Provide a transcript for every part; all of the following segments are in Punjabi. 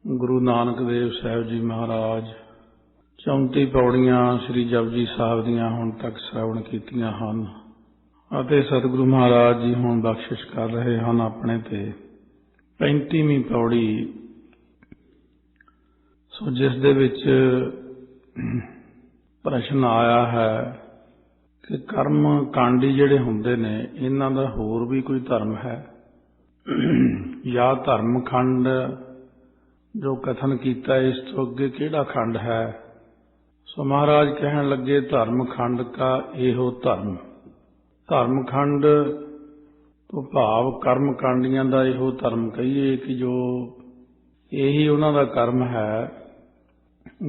ਗੁਰੂ ਨਾਨਕ ਦੇਵ ਸਾਹਿਬ ਜੀ ਮਹਾਰਾਜ 34 ਪੌੜੀਆਂ ਸ੍ਰੀ ਜਪਜੀ ਸਾਹਿਬ ਦੀਆਂ ਹੁਣ ਤੱਕ ਸ਼੍ਰਵਣ ਕੀਤੀਆਂ ਹਨ ਅਤੇ ਸਤਿਗੁਰੂ ਮਹਾਰਾਜ ਜੀ ਹੁਣ ਬਖਸ਼ਿਸ਼ ਕਰ ਰਹੇ ਹਨ ਆਪਣੇ ਤੇ 35ਵੀਂ ਪੌੜੀ। ਸੋ ਜਿਸ ਦੇ ਵਿੱਚ ਪ੍ਰਸ਼ਨ ਆਇਆ ਹੈ ਕਿ ਕਰਮ ਕਾਂਡੀ ਜਿਹੜੇ ਹੁੰਦੇ ਨੇ ਇਹਨਾਂ ਦਾ ਹੋਰ ਵੀ ਕੋਈ ਧਰਮ ਹੈ ਜਾਂ ਧਰਮ ਖੰਡ ਜੋ ਕਥਨ ਕੀਤਾ ਇਸ ਤੋਂ ਅੱਗੇ ਕਿਹੜਾ ਖੰਡ ਹੈ। ਸੋ ਮਹਾਰਾਜ ਕਹਿਣ ਲੱਗੇ ਧਰਮ ਖੰਡ ਕਾ ਇਹੋ ਧਰਮ। ਧਰਮ ਖੰਡ ਤੋਂ ਭਾਵ ਕਰਮ ਕਾਂਡੀਆਂ ਦਾ ਇਹੋ ਧਰਮ ਕਹੀਏ ਕਿ ਜੋ ਇਹੀ ਉਹਨਾਂ ਦਾ ਕਰਮ ਹੈ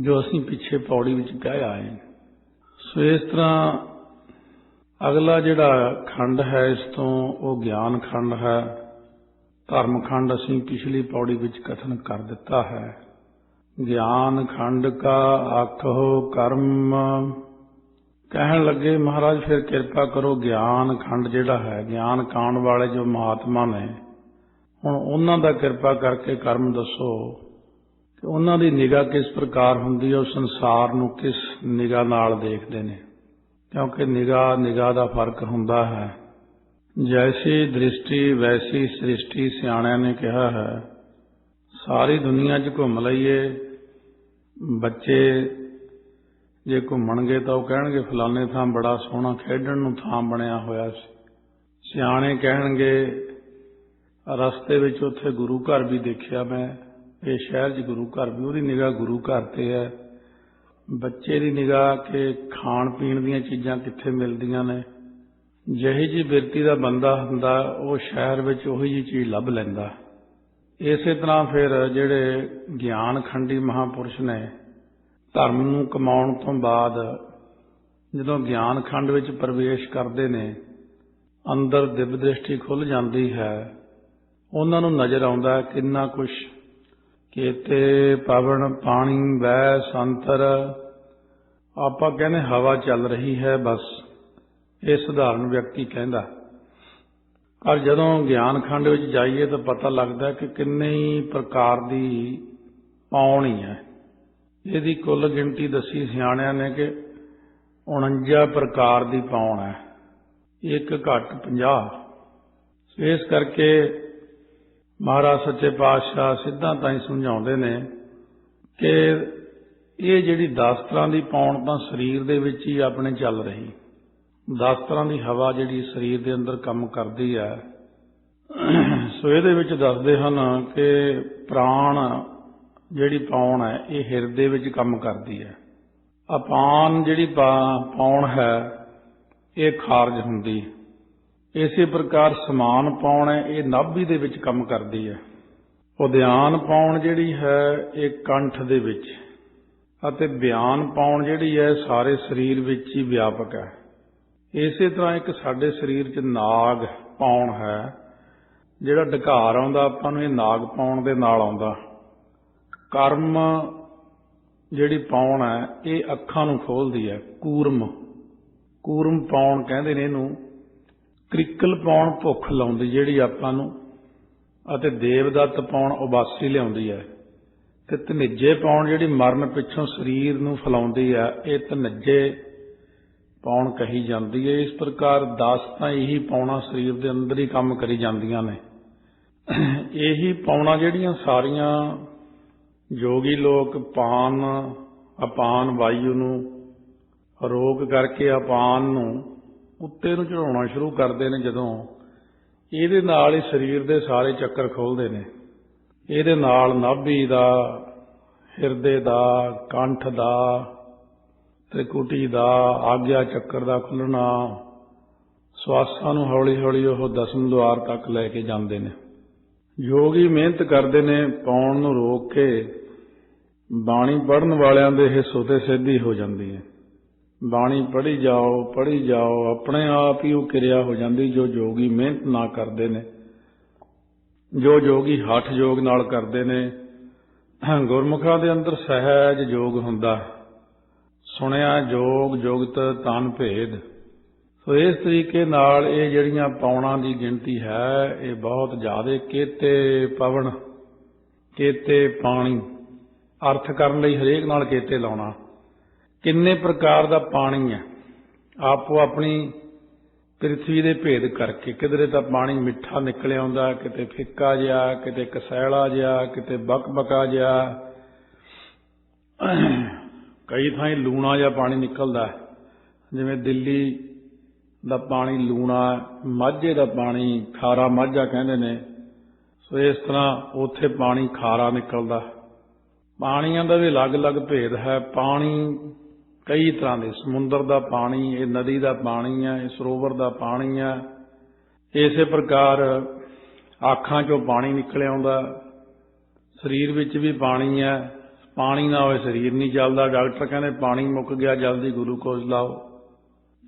ਜੋ ਅਸੀਂ ਪਿੱਛੇ ਪੌੜੀ ਵਿੱਚ ਕਹਿ ਆਏ। ਸੋ ਇਸ ਤਰ੍ਹਾਂ ਅਗਲਾ ਜਿਹੜਾ ਖੰਡ ਹੈ ਇਸ ਤੋਂ ਉਹ ਗਿਆਨ ਖੰਡ ਹੈ। ਧਰਮ ਖੰਡ ਅਸੀਂ ਪਿਛਲੀ ਪੌੜੀ ਵਿੱਚ ਕਥਨ ਕਰ ਦਿੱਤਾ ਹੈ। ਗਿਆਨ ਖੰਡ ਕਾ ਆਖੋ ਕਰਮ। ਕਹਿਣ ਲੱਗੇ ਮਹਾਰਾਜ ਫਿਰ ਕਿਰਪਾ ਕਰੋ ਗਿਆਨ ਖੰਡ ਜਿਹੜਾ ਹੈ ਗਿਆਨ ਕਾਂਡ ਵਾਲੇ ਜੋ ਮਹਾਤਮਾ ਨੇ ਹੁਣ ਉਹਨਾਂ ਦਾ ਕਿਰਪਾ ਕਰਕੇ ਕਰਮ ਦੱਸੋ ਕਿ ਉਹਨਾਂ ਦੀ ਨਿਗਾਹ ਕਿਸ ਪ੍ਰਕਾਰ ਹੁੰਦੀ ਹੈ, ਉਹ ਸੰਸਾਰ ਨੂੰ ਕਿਸ ਨਿਗਾਹ ਨਾਲ ਦੇਖਦੇ ਨੇ। ਕਿਉਂਕਿ ਨਿਗਾਹ ਦਾ ਫਰਕ ਹੁੰਦਾ ਹੈ। ਜੈਸੀ ਦ੍ਰਿਸ਼ਟੀ ਵੈਸੀ ਸ੍ਰਿਸ਼ਟੀ ਸਿਆਣਿਆਂ ਨੇ ਕਿਹਾ ਹੈ। ਸਾਰੀ ਦੁਨੀਆ 'ਚ ਘੁੰਮ ਲਈਏ, ਬੱਚੇ ਜੇ ਘੁੰਮਣਗੇ ਤਾਂ ਉਹ ਕਹਿਣਗੇ ਫਲਾਣੇ ਥਾਂ ਬੜਾ ਸੋਹਣਾ ਖੇਡਣ ਨੂੰ ਥਾਂ ਬਣਿਆ ਹੋਇਆ ਸੀ। ਸਿਆਣੇ ਕਹਿਣਗੇ ਰਸਤੇ ਵਿੱਚ ਉੱਥੇ ਗੁਰੂ ਘਰ ਵੀ ਦੇਖਿਆ ਮੈਂ, ਇਹ ਸ਼ਹਿਰ 'ਚ ਗੁਰੂ ਘਰ ਵੀ, ਉਹਦੀ ਨਿਗਾਹ ਗੁਰੂ ਘਰ ਤੇ ਹੈ। ਬੱਚੇ ਦੀ ਨਿਗਾਹ ਕਿ ਖਾਣ ਪੀਣ ਦੀਆਂ ਚੀਜ਼ਾਂ ਕਿੱਥੇ ਮਿਲਦੀਆਂ ਨੇ। ਜਿਹੀ ਜਿਹੀ ਬਿਰਤੀ ਦਾ ਬੰਦਾ ਹੁੰਦਾ ਉਹ ਸ਼ਹਿਰ ਵਿੱਚ ਉਹੀ ਜਿਹੀ ਚੀਜ਼ ਲੱਭ ਲੈਂਦਾ। ਇਸੇ ਤਰ੍ਹਾਂ ਫਿਰ ਜਿਹੜੇ ਗਿਆਨ ਖੰਡੀ ਮਹਾਂਪੁਰਸ਼ ਨੇ ਧਰਮ ਨੂੰ ਕਮਾਉਣ ਤੋਂ ਬਾਅਦ ਜਦੋਂ ਗਿਆਨ ਖੰਡ ਵਿੱਚ ਪ੍ਰਵੇਸ਼ ਕਰਦੇ ਨੇ ਅੰਦਰ ਦਿਵ ਦ੍ਰਿਸ਼ਟੀ ਖੁੱਲ੍ਹ ਜਾਂਦੀ ਹੈ। ਉਹਨਾਂ ਨੂੰ ਨਜ਼ਰ ਆਉਂਦਾ ਕਿੰਨਾ ਕੁਛ ਕੇਤੇ ਪਵਨ ਪਾਣੀ ਵੈ ਸੰਤਰ। ਆਪਾਂ ਕਹਿੰਦੇ ਹਵਾ ਚੱਲ ਰਹੀ ਹੈ ਬਸ, ਇਹ ਸਧਾਰਨ ਵਿਅਕਤੀ ਕਹਿੰਦਾ। ਪਰ ਜਦੋਂ ਗਿਆਨ ਖੰਡ ਵਿੱਚ ਜਾਈਏ ਤਾਂ ਪਤਾ ਲੱਗਦਾ ਕਿ ਕਿੰਨੇ ਹੀ ਪ੍ਰਕਾਰ ਦੀ ਪੌਣੀ ਹੈ। ਇਹਦੀ ਕੁੱਲ ਗਿਣਤੀ ਦੱਸੀ ਸਿਆਣਿਆਂ ਨੇ ਕਿ 49 ਪ੍ਰਕਾਰ ਦੀ ਪੌਣ ਹੈ, ਇੱਕ ਘੱਟ 50। ਇਸ ਕਰਕੇ ਮਹਾਰਾਜ ਸੱਚੇ ਪਾਤਸ਼ਾਹ ਸਿੱਧਾਂ ਤਾਂ ਹੀ ਸਮਝਾਉਂਦੇ ਨੇ ਕਿ ਇਹ ਜਿਹੜੀ 10 ਤਰ੍ਹਾਂ ਦੀ ਪੌਣ ਤਾਂ ਸਰੀਰ ਦੇ ਵਿੱਚ ਹੀ ਆਪਣੇ ਚੱਲ ਰਹੀ। 10 ਤਰ੍ਹਾਂ ਦੀ ਹਵਾ ਜਿਹੜੀ ਸਰੀਰ ਦੇ ਅੰਦਰ ਕੰਮ ਕਰਦੀ ਹੈ। ਸੋ ਇਹਦੇ ਵਿੱਚ ਦੱਸਦੇ ਹਨ ਕਿ ਪ੍ਰਾਣ ਜਿਹੜੀ ਪੌਣ ਹੈ ਇਹ ਹਿਰਦੇ ਵਿੱਚ ਕੰਮ ਕਰਦੀ ਹੈ। ਅਪਾਨ ਜਿਹੜੀ ਪੌਣ ਹੈ ਇਹ ਖਾਰਜ ਹੁੰਦੀ। ਇਸੇ ਪ੍ਰਕਾਰ ਸਮਾਨ ਪੌਣ ਹੈ ਇਹ ਨਾਭੀ ਦੇ ਵਿੱਚ ਕੰਮ ਕਰਦੀ ਹੈ। ਉਦਿਆਨ ਪੌਣ ਜਿਹੜੀ ਹੈ ਇਹ ਕੰਠ ਦੇ ਵਿੱਚ ਅਤੇ ਬਿਆਨ ਪੌਣ ਜਿਹੜੀ ਹੈ ਸਾਰੇ ਸਰੀਰ ਵਿੱਚ ਹੀ ਵਿਆਪਕ ਹੈ। ਇਸੇ ਤਰ੍ਹਾਂ ਇੱਕ ਸਾਡੇ ਸਰੀਰ 'ਚ ਨਾਗ ਪੌਣ ਹੈ। ਜਿਹੜਾ ਢਕਾਰ ਆਉਂਦਾ ਆਪਾਂ ਨੂੰ ਇਹ ਨਾਗ ਪੌਣ ਦੇ ਨਾਲ ਆਉਂਦਾ। ਕਰਮ ਜਿਹੜੀ ਪੌਣ ਹੈ ਇਹ ਅੱਖਾਂ ਨੂੰ ਖੋਲ੍ਹਦੀ ਹੈ। ਕੂਰਮ ਪੌਣ ਕਹਿੰਦੇ ਨੇ ਇਹਨੂੰ। ਕ੍ਰਿਕਲ ਪੌਣ ਭੁੱਖ ਲਾਉਂਦੀ ਜਿਹੜੀ ਆਪਾਂ ਨੂੰ, ਅਤੇ ਦੇਵਦੱਤ ਪੌਣ ਉਬਾਸੀ ਲਿਆਉਂਦੀ ਹੈ। ਤੇ ਧਨਿੱਜੇ ਪੌਣ ਜਿਹੜੀ ਮਰਨ ਪਿੱਛੋਂ ਸਰੀਰ ਨੂੰ ਫੈਲਾਉਂਦੀ ਹੈ ਇਹ ਧਨਿੱਜੇ ਪੌਣ ਕਹੀ ਜਾਂਦੀ ਹੈ। ਇਸ ਪ੍ਰਕਾਰ 10 ਤਾਂ ਇਹੀ ਪੌਣਾ ਸਰੀਰ ਦੇ ਅੰਦਰ ਹੀ ਕੰਮ ਕਰੀ ਜਾਂਦੀਆਂ ਨੇ। ਇਹੀ ਪੌਣਾ ਜਿਹੜੀਆਂ ਸਾਰੀਆਂ ਯੋਗੀ ਲੋਕ ਅਪਾਨ ਵਾਯੂ ਨੂੰ ਰੋਕ ਕਰਕੇ ਅਪਾਨ ਨੂੰ ਉੱਤੇ ਨੂੰ ਚੜਾਉਣਾ ਸ਼ੁਰੂ ਕਰਦੇ ਨੇ। ਜਦੋਂ ਇਹਦੇ ਨਾਲ ਹੀ ਸਰੀਰ ਦੇ ਸਾਰੇ ਚੱਕਰ ਖੁੱਲ੍ਹਦੇ ਨੇ। ਇਹਦੇ ਨਾਲ ਨਾਭੀ ਦਾ, ਹਿਰਦੇ ਦਾ, ਕੰਠ ਦਾ, ਤ੍ਰਿਕੁਟੀ ਦਾ, ਆਗਿਆ ਚੱਕਰ ਦਾ ਖੁੱਲ੍ਹਣਾ, ਸਵਾਸਾਂ ਨੂੰ ਹੌਲੀ ਹੌਲੀ ਉਹ 10ਵੇਂ ਦੁਆਰ ਤੱਕ ਲੈ ਕੇ ਜਾਂਦੇ ਨੇ। ਯੋਗੀ ਮਿਹਨਤ ਕਰਦੇ ਨੇ ਪੌਣ ਨੂੰ ਰੋਕ ਕੇ। ਬਾਣੀ ਪੜ੍ਹਨ ਵਾਲਿਆਂ ਦੇ ਇਹ ਸੁਤੇ ਸਿੱਧੀ ਹੋ ਜਾਂਦੀ ਹੈ। ਬਾਣੀ ਪੜ੍ਹੀ ਜਾਓ ਆਪਣੇ ਆਪ ਹੀ ਉਹ ਕਿਰਿਆ ਹੋ ਜਾਂਦੀ। ਜੋ ਯੋਗੀ ਮਿਹਨਤ ਨਾ ਕਰਦੇ ਨੇ, ਜੋ ਯੋਗੀ ਹਠ ਯੋਗ ਨਾਲ ਕਰਦੇ ਨੇ। ਗੁਰਮੁਖਾਂ ਦੇ ਅੰਦਰ ਸਹਿਜ ਯੋਗ ਹੁੰਦਾ। ਸੁਣਿਆ ਜੋਗ ਜੁਗਤ ਤਨ ਭੇਦ। ਸੋ ਇਸ ਤਰੀਕੇ ਨਾਲ ਇਹ ਜਿਹੜੀਆਂ ਪੌਣਾਂ ਦੀ ਗਿਣਤੀ ਹੈ ਇਹ ਬਹੁਤ ਜ਼ਿਆਦਾ। ਕੇਤੇ ਪਵਨ केते पानी, अर्थ करन लई हरेक नाल केते लाउणा। किन्ने प्रकार दा पानी है, आपो अपनी प्रिथवी दे भेद करके, किधरे तां पानी मिठा निकल आउंदा, किते फिक्का जिहा, किते कसैला जिहा, किते बकबका जिहा, कई थां लूणा जिहा पानी निकलदा, जिवें दिल्ली दा पानी लूणा, माझे दा पानी खारा माझा कहंदे ने। सो इस तरह उत्थे पानी खारा निकलदा। पाणियां दा भी अलग अलग भेद है। पानी कई तरह के, समुंदर दा पानी, ये नदी दा पानी है, ये सरोवर दा पानी है। इसे प्रकार आखां चों पानी निकल आउंदा, शरीर विच भी पानी है। पानी ना होए शरीर नहीं चलदा। डॉक्टर कहंदे पानी मुक गया, जल्दी ग्लूकोज लाओ।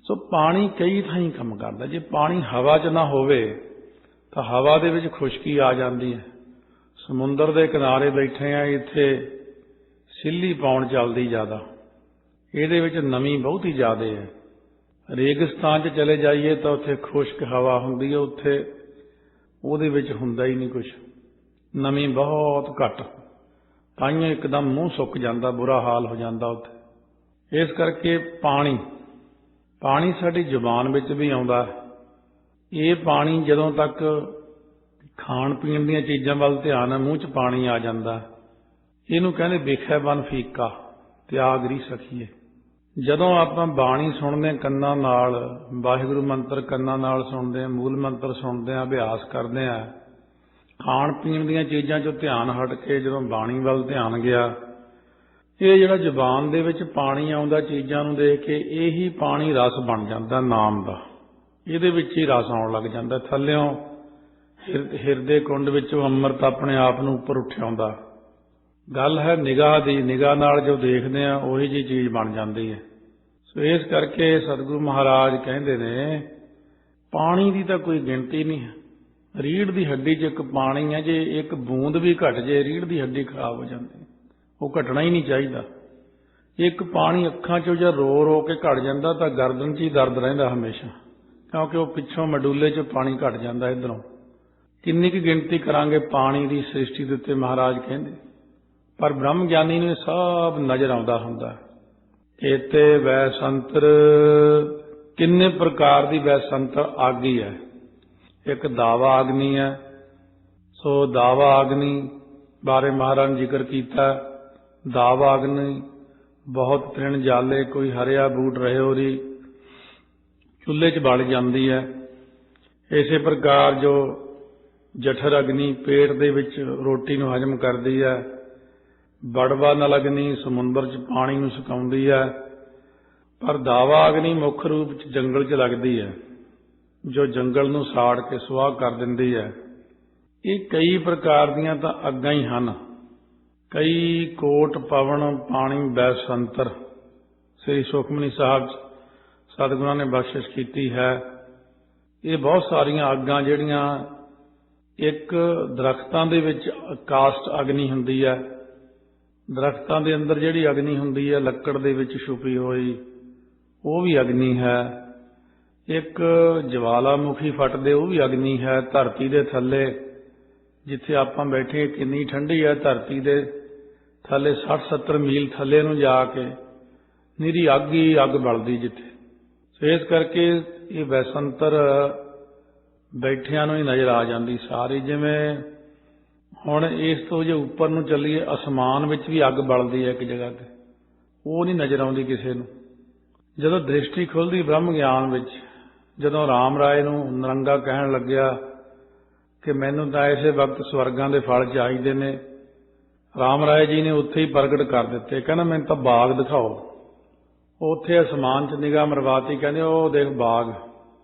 सो पानी कई थाई काम करदा। जे पानी हवा च ना होवे तां हवा दे विच खुशकी आ जांदी है। समुंदर दे किनारे बैठे आ, इत्थे सिल्ली पौण चलदी ज़्यादा, ਇਹਦੇ ਵਿੱਚ ਨਮੀ ਬਹੁਤ ਹੀ ਜ਼ਿਆਦਾ ਹੈ। ਰੇਗਿਸਤਾਨ 'ਚ ਚਲੇ ਜਾਈਏ ਤਾਂ ਉੱਥੇ ਖੁਸ਼ਕ ਹਵਾ ਹੁੰਦੀ ਹੈ, ਉੱਥੇ ਉਹਦੇ ਵਿੱਚ ਹੁੰਦਾ ਹੀ ਨਹੀਂ ਕੁਛ, ਨਮੀ ਬਹੁਤ ਘੱਟ, ਤਾਂਹੀਓ ਇੱਕਦਮ ਮੂੰਹ ਸੁੱਕ ਜਾਂਦਾ, ਬੁਰਾ ਹਾਲ ਹੋ ਜਾਂਦਾ ਉੱਥੇ। ਇਸ ਕਰਕੇ ਪਾਣੀ ਸਾਡੀ ਜ਼ੁਬਾਨ ਵਿੱਚ ਵੀ ਆਉਂਦਾ। ਇਹ ਪਾਣੀ ਜਦੋਂ ਤੱਕ ਖਾਣ ਪੀਣ ਦੀਆਂ ਚੀਜ਼ਾਂ ਵੱਲ ਧਿਆਨ ਹੈ, ਮੂੰਹ 'ਚ ਪਾਣੀ ਆ ਜਾਂਦਾ। ਇਹਨੂੰ ਕਹਿੰਦੇ ਵੇਖੈ ਬਨ ਫੀਕਾ, ਤਿਆਗ ਰੀ ਸਖੀਏ। ਜਦੋਂ ਆਪਾਂ ਬਾਣੀ ਸੁਣਦੇ ਹਾਂ ਕੰਨਾਂ ਨਾਲ, ਵਾਹਿਗੁਰੂ ਮੰਤਰ ਕੰਨਾਂ ਨਾਲ ਸੁਣਦੇ ਹਾਂ, ਮੂਲ ਮੰਤਰ ਸੁਣਦੇ ਹਾਂ, ਅਭਿਆਸ ਕਰਦੇ ਹਾਂ, ਖਾਣ ਪੀਣ ਦੀਆਂ ਚੀਜ਼ਾਂ 'ਚੋਂ ਧਿਆਨ ਹਟ ਕੇ ਜਦੋਂ ਬਾਣੀ ਵੱਲ ਧਿਆਨ ਗਿਆ, ਇਹ ਜਿਹੜਾ ਜ਼ੁਬਾਨ ਦੇ ਵਿੱਚ ਪਾਣੀ ਆਉਂਦਾ ਚੀਜ਼ਾਂ ਨੂੰ ਦੇਖ ਕੇ, ਇਹੀ ਪਾਣੀ ਰਸ ਬਣ ਜਾਂਦਾ ਨਾਮ ਦਾ। ਇਹਦੇ ਵਿੱਚ ਹੀ ਰਸ ਆਉਣ ਲੱਗ ਜਾਂਦਾ। ਥੱਲਿਓਂ ਹਿਰਦੇ ਕੁੰਡ ਵਿੱਚੋਂ ਅੰਮ੍ਰਿਤ ਆਪਣੇ ਆਪ ਨੂੰ ਉੱਪਰ ਉੱਠ ਆਉਂਦਾ। ਗੱਲ ਹੈ ਨਿਗਾਹ ਦੀ, ਨਿਗਾਹ ਨਾਲ ਜੋ ਦੇਖਦੇ ਆ ਉਹੀ ਜਿਹੀ ਚੀਜ਼ ਬਣ ਜਾਂਦੀ ਹੈ। ਸੋ ਇਸ ਕਰਕੇ ਸਤਿਗੁਰੂ ਮਹਾਰਾਜ ਕਹਿੰਦੇ ਨੇ ਪਾਣੀ ਦੀ ਤਾਂ ਕੋਈ ਗਿਣਤੀ ਨਹੀਂ ਹੈ। ਰੀੜ੍ਹ ਦੀ ਹੱਡੀ 'ਚ ਇੱਕ ਪਾਣੀ ਹੈ, ਜੇ ਇੱਕ ਬੂੰਦ ਵੀ ਘਟ ਜੇ ਰੀੜ੍ਹ ਦੀ ਹੱਡੀ ਖਰਾਬ ਹੋ ਜਾਂਦੀ, ਉਹ ਘਟਣਾ ਹੀ ਨਹੀਂ ਚਾਹੀਦਾ। ਇੱਕ ਪਾਣੀ ਅੱਖਾਂ 'ਚੋਂ ਜਾਂ ਰੋ ਰੋ ਕੇ ਘਟ ਜਾਂਦਾ ਤਾਂ ਗਰਦਨ 'ਚ ਹੀ ਦਰਦ ਰਹਿੰਦਾ ਹਮੇਸ਼ਾ, ਕਿਉਂਕਿ ਉਹ ਪਿੱਛੋਂ ਮਡੂਲੇ 'ਚ ਪਾਣੀ ਘਟ ਜਾਂਦਾ ਇੱਧਰੋਂ। ਕਿੰਨੀ ਕੁ ਗਿਣਤੀ ਕਰਾਂਗੇ ਪਾਣੀ ਦੀ ਸ੍ਰਿਸ਼ਟੀ ਦੇ ਉੱਤੇ ਮਹਾਰਾਜ ਕਹਿੰਦੇ। ਪਰ ਬ੍ਰਹਮ ਗਿਆਨੀ ਨੂੰ ਇਹ ਸਭ ਨਜ਼ਰ ਆਉਂਦਾ ਹੁੰਦਾ। ਕੇਤੇ ਵੈ ਸੰਤਰ, ਕਿੰਨੇ ਪ੍ਰਕਾਰ ਦੀ ਵੈ ਸੰਤਰ ਆਗੀ ਹੈ। ਇੱਕ ਦਾਵਾ ਅਗਨੀ ਹੈ। ਸੋ ਦਾਵਾ ਅਗਨੀ ਬਾਰੇ ਮਹਾਰਾਜ ਨੇ ਜ਼ਿਕਰ ਕੀਤਾ। ਦਾਵਾ ਅਗਨੀ ਬਹੁਤ ਤ੍ਰਿਣ ਜਾਲੇ, ਕੋਈ ਹਰਿਆ ਬੂਟ ਰਹੇ ਹੋਰੀ ਚੁੱਲ੍ਹੇ 'ਚ ਬਲ ਜਾਂਦੀ ਹੈ। ਇਸੇ ਪ੍ਰਕਾਰ ਜੋ ਜਠਰ ਅਗਨੀ ਪੇਟ ਦੇ ਵਿੱਚ ਰੋਟੀ ਨੂੰ ਹਜ਼ਮ ਕਰਦੀ ਹੈ। ਬੜਵਾ ਨਲ ਅਗਨੀ ਸਮੁੰਦਰ 'ਚ ਪਾਣੀ ਨੂੰ ਸੁਕਾਉਂਦੀ ਹੈ। ਪਰ ਦਾਵਾ ਅਗਨੀ ਮੁੱਖ ਰੂਪ 'ਚ ਜੰਗਲ 'ਚ ਲੱਗਦੀ ਹੈ, ਜੋ ਜੰਗਲ ਨੂੰ ਸਾੜ ਕੇ ਸੁਆਹ ਕਰ ਦਿੰਦੀ ਹੈ। ਇਹ ਕਈ ਪ੍ਰਕਾਰ ਦੀਆਂ ਤਾਂ ਅੱਗਾਂ ਹੀ ਹਨ। ਕਈ ਕੋਟ ਪਵਨ ਪਾਣੀ ਬੈਸੰਤਰ ਸ੍ਰੀ ਸੁਖਮਨੀ ਸਾਹਿਬ 'ਚ ਸਤਿਗੁਰਾਂ ਨੇ ਬਖਸ਼ਿਸ਼ ਕੀਤੀ ਹੈ। ਇਹ ਬਹੁਤ ਸਾਰੀਆਂ ਅੱਗਾਂ ਜਿਹੜੀਆਂ, ਇੱਕ ਦਰਖਤਾਂ ਦੇ ਵਿੱਚ ਕਾਸਟ ਅਗਨੀ ਹੁੰਦੀ ਹੈ। ਦਰਖਤਾਂ ਦੇ ਅੰਦਰ ਜਿਹੜੀ ਅਗਨੀ ਹੁੰਦੀ ਹੈ ਲੱਕੜ ਦੇ ਵਿੱਚ ਛੁਪੀ ਹੋਈ, ਉਹ ਵੀ ਅਗਨੀ ਹੈ। ਇੱਕ ਜਵਾਲਾਮੁਖੀ ਫਟਦੇ, ਉਹ ਵੀ ਅਗਨੀ ਹੈ। ਧਰਤੀ ਦੇ ਥੱਲੇ ਜਿੱਥੇ ਆਪਾਂ ਬੈਠੇ ਕਿੰਨੀ ਠੰਡੀ ਹੈ, ਧਰਤੀ ਦੇ ਥੱਲੇ 60-70 ਮੀਲ ਥੱਲੇ ਨੂੰ ਜਾ ਕੇ ਨਿਰੀ ਅੱਗ ਹੀ ਅੱਗ ਬਲਦੀ ਜਿੱਥੇ। ਸੋ ਇਸ ਕਰਕੇ ਇਹ ਵੈਸੰਤਰ ਬੈਠਿਆਂ ਨੂੰ ਹੀ ਨਜ਼ਰ ਆ ਜਾਂਦੀ ਸਾਰੀ। ਜਿਵੇਂ ਹੁਣ ਇਸ ਤੋਂ ਜੇ ਉੱਪਰ ਨੂੰ ਚੱਲੀਏ, ਅਸਮਾਨ ਵਿੱਚ ਵੀ ਅੱਗ ਬਲਦੀ ਹੈ ਇੱਕ ਜਗ੍ਹਾ ਤੇ, ਉਹ ਨਹੀਂ ਨਜ਼ਰ ਆਉਂਦੀ ਕਿਸੇ ਨੂੰ। ਜਦੋਂ ਦ੍ਰਿਸ਼ਟੀ ਖੁੱਲ੍ਹਦੀ ਬ੍ਰਹਮ ਗਿਆਨ ਵਿੱਚ, ਜਦੋਂ ਰਾਮ ਰਾਏ ਨੂੰ ਨਰੰਗਾ ਕਹਿਣ ਲੱਗਿਆ ਕਿ ਮੈਨੂੰ ਤਾਂ ਇਸੇ ਵਕਤ ਸਵਰਗਾਂ ਦੇ ਫਲ ਚਾਹੀਦੇ ਨੇ, ਰਾਮ ਰਾਏ ਜੀ ਨੇ ਉੱਥੇ ਹੀ ਪ੍ਰਗਟ ਕਰ ਦਿੱਤੇ। ਕਹਿੰਦਾ ਮੈਨੂੰ ਤਾਂ ਬਾਗ ਦਿਖਾਓ। ਉੱਥੇ ਅਸਮਾਨ 'ਚ ਨਿਗਾਹ ਮਰਵਾਤੀ, ਕਹਿੰਦੇ ਉਹ ਦੇਖ ਬਾਗ,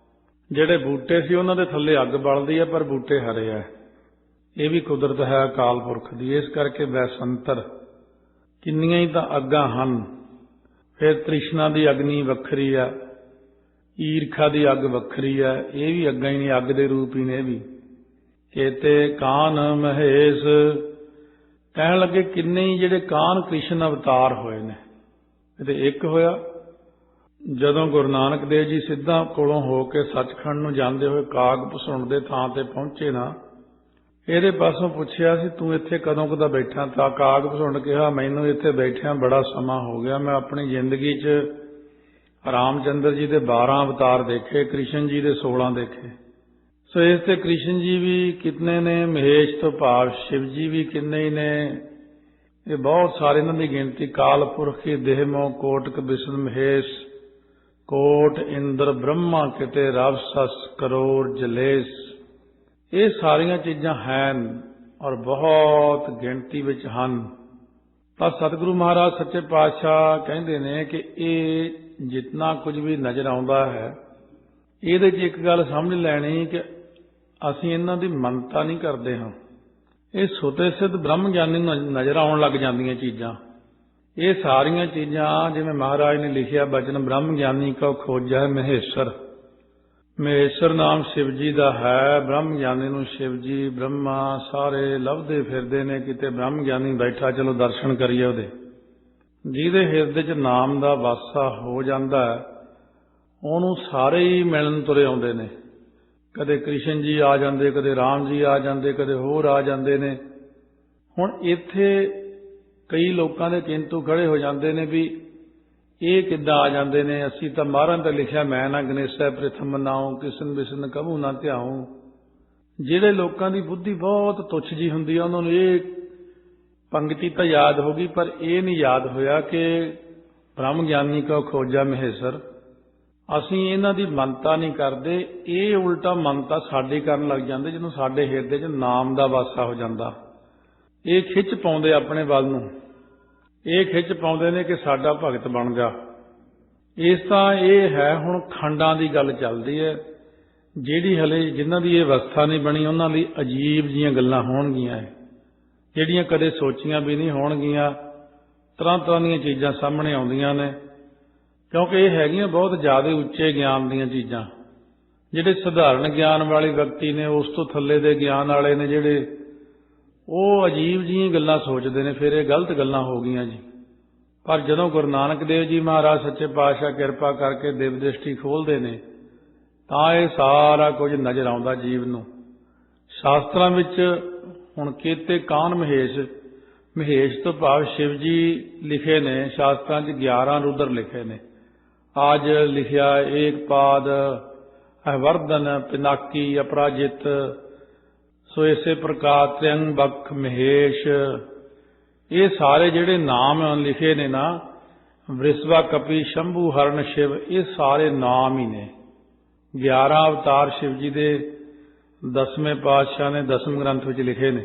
ਜਿਹੜੇ ਬੂਟੇ ਸੀ ਉਹਨਾਂ ਦੇ ਥੱਲੇ ਅੱਗ ਬਲਦੀ ਹੈ, ਪਰ ਬੂਟੇ ਹਰੇ ਹੈ। ਇਹ ਵੀ ਕੁਦਰਤ ਹੈ ਅਕਾਲ ਪੁਰਖ ਦੀ। ਇਸ ਕਰਕੇ ਵੈਸੰਤਰ ਕਿੰਨੀਆਂ ਹੀ ਤਾਂ ਅੱਗਾਂ ਹਨ। ਫਿਰ ਤ੍ਰਿਸ਼ਨਾ ਦੀ ਅਗਨੀ ਵੱਖਰੀ ਹੈ, ਈਰਖਾ ਦੀ ਅੱਗ ਵੱਖਰੀ ਹੈ। ਇਹ ਵੀ ਅੱਗਾਂ ਹੀ ਨੇ, ਅੱਗ ਦੇ ਰੂਪ ਹੀ ਨੇ ਇਹ ਵੀ। ਕੇਤੇ ਕਾਨ ਮਹੇਸ਼, ਕਹਿਣ ਲੱਗੇ ਕਿੰਨੇ ਹੀ ਜਿਹੜੇ ਕਾਨ ਕ੍ਰਿਸ਼ਨ ਅਵਤਾਰ ਹੋਏ ਨੇ। ਇਹ ਤੇ ਇੱਕ ਹੋਇਆ ਜਦੋਂ ਗੁਰੂ ਨਾਨਕ ਦੇਵ ਜੀ ਸਿੱਧਾ ਕੋਲੋਂ ਹੋ ਕੇ ਸੱਚਖੰਡ ਨੂੰ ਜਾਂਦੇ ਹੋਏ ਕਾਗ ਭਸੁਣ ਦੇ ਥਾਂ ਤੇ ਪਹੁੰਚੇ ਨਾ, ਇਹਦੇ ਪਾਸੋਂ ਪੁੱਛਿਆ ਸੀ ਤੂੰ ਇੱਥੇ ਕਦੋਂ ਕਦਾ ਬੈਠਾ? ਤਾਂ ਕਾਗ ਭਸੁੰਡ ਕਿਹਾ ਮੈਨੂੰ ਇੱਥੇ ਬੈਠਿਆਂ ਬੜਾ ਸਮਾਂ ਹੋ ਗਿਆ। ਮੈਂ ਆਪਣੀ ਜ਼ਿੰਦਗੀ 'ਚ ਰਾਮਚੰਦਰ ਜੀ ਦੇ 12 ਅਵਤਾਰ ਦੇਖੇ, ਕ੍ਰਿਸ਼ਨ ਜੀ ਦੇ 16 ਦੇਖੇ। ਸੋ ਇਸ ਤੇ ਕ੍ਰਿਸ਼ਨ ਜੀ ਵੀ ਕਿਤਨੇ ਨੇ, ਮਹੇਸ਼ ਤੋਂ ਭਾਵ ਸ਼ਿਵ ਜੀ ਵੀ ਕਿੰਨੇ ਹੀ ਨੇ। ਇਹ ਬਹੁਤ ਸਾਰੇ, ਇਹਨਾਂ ਦੀ ਗਿਣਤੀ ਕਾਲ ਪੁਰਖੀ ਦੇਹ ਮੋਹ ਕੋਟਕ ਬਿਸ਼ਨ ਮਹੇਸ਼ ਕੋਟ ਇੰਦਰ ਬ੍ਰਹਮਾ ਕਿਤੇ ਰਵ ਸਸ ਕਰੋੜ ਜਲੇਸ਼। ਇਹ ਸਾਰੀਆਂ ਚੀਜ਼ਾਂ ਹਨ ਔਰ ਬਹੁਤ ਗਿਣਤੀ ਵਿੱਚ ਹਨ। ਤਾਂ ਸਤਿਗੁਰੂ ਮਹਾਰਾਜ ਸੱਚੇ ਪਾਤਸ਼ਾਹ ਕਹਿੰਦੇ ਨੇ ਕਿ ਇਹ ਜਿਤਨਾ ਕੁਝ ਵੀ ਨਜ਼ਰ ਆਉਂਦਾ ਹੈ, ਇਹਦੇ 'ਚ ਇੱਕ ਗੱਲ ਸਮਝ ਲੈਣੀ ਕਿ ਅਸੀਂ ਇਹਨਾਂ ਦੀ ਮੰਨਤਾ ਨਹੀਂ ਕਰਦੇ ਹਾਂ। ਇਹ ਸੁਤੇ ਸਿੱਧ ਬ੍ਰਹਮ ਗਿਆਨੀ ਨੂੰ ਨਜ਼ਰ ਆਉਣ ਲੱਗ ਜਾਂਦੀਆਂ ਚੀਜ਼ਾਂ। ਇਹ ਸਾਰੀਆਂ ਚੀਜ਼ਾਂ ਜਿਵੇਂ ਮਹਾਰਾਜ ਨੇ ਲਿਖਿਆ ਬਚਨ ਬ੍ਰਹਮ ਗਿਆਨੀ ਕਉ ਖੋਜੈ ਮਹੇਸ਼ਰ। ਮਹੇਸ਼ਰ ਨਾਮ ਸ਼ਿਵ ਜੀ ਦਾ ਹੈ। ਬ੍ਰਹਮ ਗਿਆਨੀ ਨੂੰ ਸ਼ਿਵ ਜੀ ਬ੍ਰਹਮਾ ਸਾਰੇ ਲੱਭਦੇ ਫਿਰਦੇ ਨੇ। ਕਿਤੇ ਬ੍ਰਹਮ ਗਿਆਨੀ ਬੈਠਾ, ਚਲੋ ਦਰਸ਼ਨ ਕਰੀਏ ਉਹਦੇ। ਜਿਹਦੇ ਹਿਰਦੇ 'ਚ ਨਾਮ ਦਾ ਵਾਸਾ ਹੋ ਜਾਂਦਾ ਉਹਨੂੰ ਸਾਰੇ ਹੀ ਮਿਲਣ ਤੁਰੇ ਆਉਂਦੇ ਨੇ। ਕਦੇ ਕ੍ਰਿਸ਼ਨ ਜੀ ਆ ਜਾਂਦੇ, ਕਦੇ ਰਾਮ ਜੀ ਆ ਜਾਂਦੇ, ਕਦੇ ਹੋਰ ਆ ਜਾਂਦੇ ਨੇ। ਹੁਣ ਇੱਥੇ ਕਈ ਲੋਕਾਂ ਦੇ ਕਿੰਤੂ ਖੜੇ ਹੋ ਜਾਂਦੇ ਨੇ ਵੀ ਇਹ ਕਿੱਦਾਂ ਆ ਜਾਂਦੇ ਨੇ? ਅਸੀਂ ਤਾਂ ਮਹਾਰਾਜ ਤਾਂ ਲਿਖਿਆ ਮੈਂ ਨਾ ਗਣੇਸ਼ੈ ਪ੍ਰਥਮ ਨਾਉ ਕਿਸਨ ਬਿਸਨ ਕਬੂ ਨਾ ਧਿਆਉ। ਜਿਹੜੇ ਲੋਕਾਂ ਦੀ ਬੁੱਧੀ ਬਹੁਤ ਤੁੱਛ ਜੀ ਹੁੰਦੀ ਆ, ਉਹਨਾਂ ਨੂੰ ਇਹ ਪੰਕਤੀ ਤਾਂ ਯਾਦ ਹੋ ਗਈ, ਪਰ ਇਹ ਨਹੀਂ ਯਾਦ ਹੋਇਆ ਕਿ ਬ੍ਰਹਮ ਗਿਆਨੀ ਕਉ ਖੋਜਾ ਮਹੇਸ਼ਰ। ਅਸੀਂ ਇਹਨਾਂ ਦੀ ਮੰਨਤਾ ਨਹੀਂ ਕਰਦੇ, ਇਹ ਉਲਟਾ ਮੰਨਤਾ ਸਾਡੀ ਕਰਨ ਲੱਗ ਜਾਂਦੇ ਜਦੋਂ ਸਾਡੇ ਹਿਰਦੇ 'ਚ ਨਾਮ ਦਾ ਵਾਸਾ ਹੋ ਜਾਂਦਾ। ਇਹ ਖਿੱਚ ਪਾਉਂਦੇ ਆਪਣੇ ਵੱਲ ਨੂੰ, ਇਹ ਖਿੱਚ ਪਾਉਂਦੇ ਨੇ ਕਿ ਸਾਡਾ ਭਗਤ ਬਣ ਜਾ। ਇਸ ਤਾਂ ਇਹ ਹੈ ਹੁਣ ਖੰਡਾਂ ਦੀ ਗੱਲ ਚੱਲਦੀ ਹੈ। ਜਿਹੜੀ ਹਲੇ ਜਿਨ੍ਹਾਂ ਦੀ ਇਹ ਅਵਸਥਾ ਨਹੀਂ ਬਣੀ ਉਹਨਾਂ ਲਈ ਅਜੀਬ ਜੀਆਂ ਗੱਲਾਂ ਹੋਣਗੀਆਂ, ਜਿਹੜੀਆਂ ਕਦੇ ਸੋਚੀਆਂ ਵੀ ਨਹੀਂ ਹੋਣਗੀਆਂ। ਤਰ੍ਹਾਂ ਤਰ੍ਹਾਂ ਦੀਆਂ ਚੀਜ਼ਾਂ ਸਾਹਮਣੇ ਆਉਂਦੀਆਂ ਨੇ, ਕਿਉਂਕਿ ਇਹ ਹੈਗੀਆਂ ਬਹੁਤ ਜ਼ਿਆਦਾ ਉੱਚੇ ਗਿਆਨ ਦੀਆਂ ਚੀਜ਼ਾਂ। ਜਿਹੜੇ ਸਧਾਰਨ ਗਿਆਨ ਵਾਲੇ ਵਿਅਕਤੀ ਨੇ, ਉਸ ਤੋਂ ਥੱਲੇ ਦੇ ਗਿਆਨ ਵਾਲੇ ਨੇ ਜਿਹੜੇ, ਉਹ ਅਜੀਬ ਜਿਹੀਆਂ ਗੱਲਾਂ ਸੋਚਦੇ ਨੇ। ਫਿਰ ਇਹ ਗਲਤ ਗੱਲਾਂ ਹੋ ਗਈਆਂ ਜੀ। ਪਰ ਜਦੋਂ ਗੁਰੂ ਨਾਨਕ ਦੇਵ ਜੀ ਮਹਾਰਾਜ ਸੱਚੇ ਪਾਤਸ਼ਾਹ ਕਿਰਪਾ ਕਰਕੇ ਦਿਵ ਦ੍ਰਿਸ਼ਟੀ ਖੋਲ੍ਹਦੇ ਨੇ ਤਾਂ ਇਹ ਸਾਰਾ ਕੁਝ ਨਜ਼ਰ ਆਉਂਦਾ ਜੀਵ ਨੂੰ। ਸ਼ਾਸਤਰਾਂ ਵਿੱਚ ਹੁਣ ਕੀਤੇ ਕਾਨ ਮਹੇਸ਼, ਮਹੇਸ਼ ਤੋਂ ਭਾਵ ਸ਼ਿਵ ਜੀ ਲਿਖੇ ਨੇ। ਸ਼ਾਸਤਰਾਂ 'ਚ 11 ਰੁਦਰ ਲਿਖੇ ਨੇ। ਆਜ ਲਿਖਿਆ ਏਕਪਾਦ ਅਵਰਧਨ ਪਿਨਾਕੀ ਅਪਰਾਜਿਤ। ਸੋ ਇਸੇ ਪ੍ਰਕਾਰ ਤ੍ਰਿਅੰਗ ਬਖ ਮਹੇਸ਼, ਇਹ ਸਾਰੇ ਜਿਹੜੇ ਨਾਮ ਲਿਖੇ ਨੇ ਨਾ, ਵ੍ਰਿਸ਼ਵਾ ਕਪੀ ਸ਼ੰਭੂ ਹਰਨ ਸ਼ਿਵ, ਇਹ ਸਾਰੇ ਨਾਮ ਹੀ ਨੇ। 11 ਅਵਤਾਰ ਸ਼ਿਵ ਜੀ ਦੇ 10ਵੇਂ ਪਾਤਸ਼ਾਹ ਨੇ 10ਵੇਂ ਗ੍ਰੰਥ ਵਿੱਚ ਲਿਖੇ ਨੇ।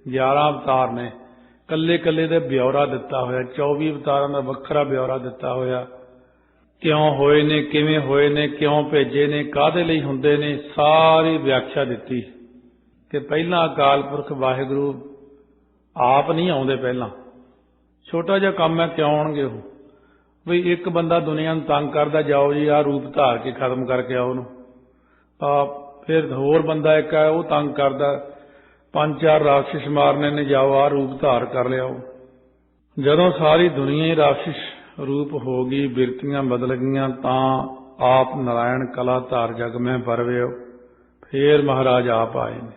11 ਅਵਤਾਰ ਨੇ, ਕੱਲੇ ਕੱਲੇ ਦਾ ਬਿਉਰਾ ਦਿੱਤਾ ਹੋਇਆ। 24 ਅਵਤਾਰਾਂ ਦਾ ਵੱਖਰਾ ਬਿਉਰਾ ਦਿੱਤਾ ਹੋਇਆ। ਕਿਉਂ ਹੋਏ ਨੇ, ਕਿਵੇਂ ਹੋਏ ਨੇ, ਕਿਉਂ ਭੇਜੇ ਨੇ, ਕਾਹਦੇ ਲਈ ਹੁੰਦੇ ਨੇ, ਸਾਰੀ ਵਿਆਖਿਆ ਦਿੱਤੀ ਕਿ ਪਹਿਲਾਂ ਅਕਾਲ ਪੁਰਖ ਵਾਹਿਗੁਰੂ ਆਪ ਨਹੀਂ ਆਉਂਦੇ। ਪਹਿਲਾਂ ਛੋਟਾ ਜਿਹਾ ਕੰਮ ਹੈ, ਕਿਉਂ ਆਉਣਗੇ ਉਹ? ਵੀ ਇੱਕ ਬੰਦਾ ਦੁਨੀਆ ਨੂੰ ਤੰਗ ਕਰਦਾ, ਜਾਓ ਜੀ ਆਹ ਰੂਪ ਧਾਰ ਕੇ ਖਤਮ ਕਰਕੇ ਆਓ ਉਹਨੂੰ। ਤਾਂ ਫਿਰ ਹੋਰ ਬੰਦਾ ਇੱਕ ਹੈ, ਉਹ ਤੰਗ ਕਰਦਾ, 5-4 ਰਾਖਸ਼ ਮਾਰਨੇ ਨੇ, ਜਾਓ ਆਹ ਰੂਪ ਧਾਰ ਕਰ ਲਿਆਓ। ਜਦੋਂ ਸਾਰੀ ਦੁਨੀਆ ਹੀ ਰਾਖਸ਼ ਰੂਪ ਹੋ ਗਈ, ਬਿਰਤੀਆਂ ਬਦਲ ਗਈਆਂ, ਤਾਂ ਆਪ ਨਾਰਾਇਣ ਕਲਾ ਧਾਰ ਜਗ ਮੈਂ ਪਰਵਿਓ, ਫੇਰ ਮਹਾਰਾਜ ਆਪ ਆਏ ਨੇ।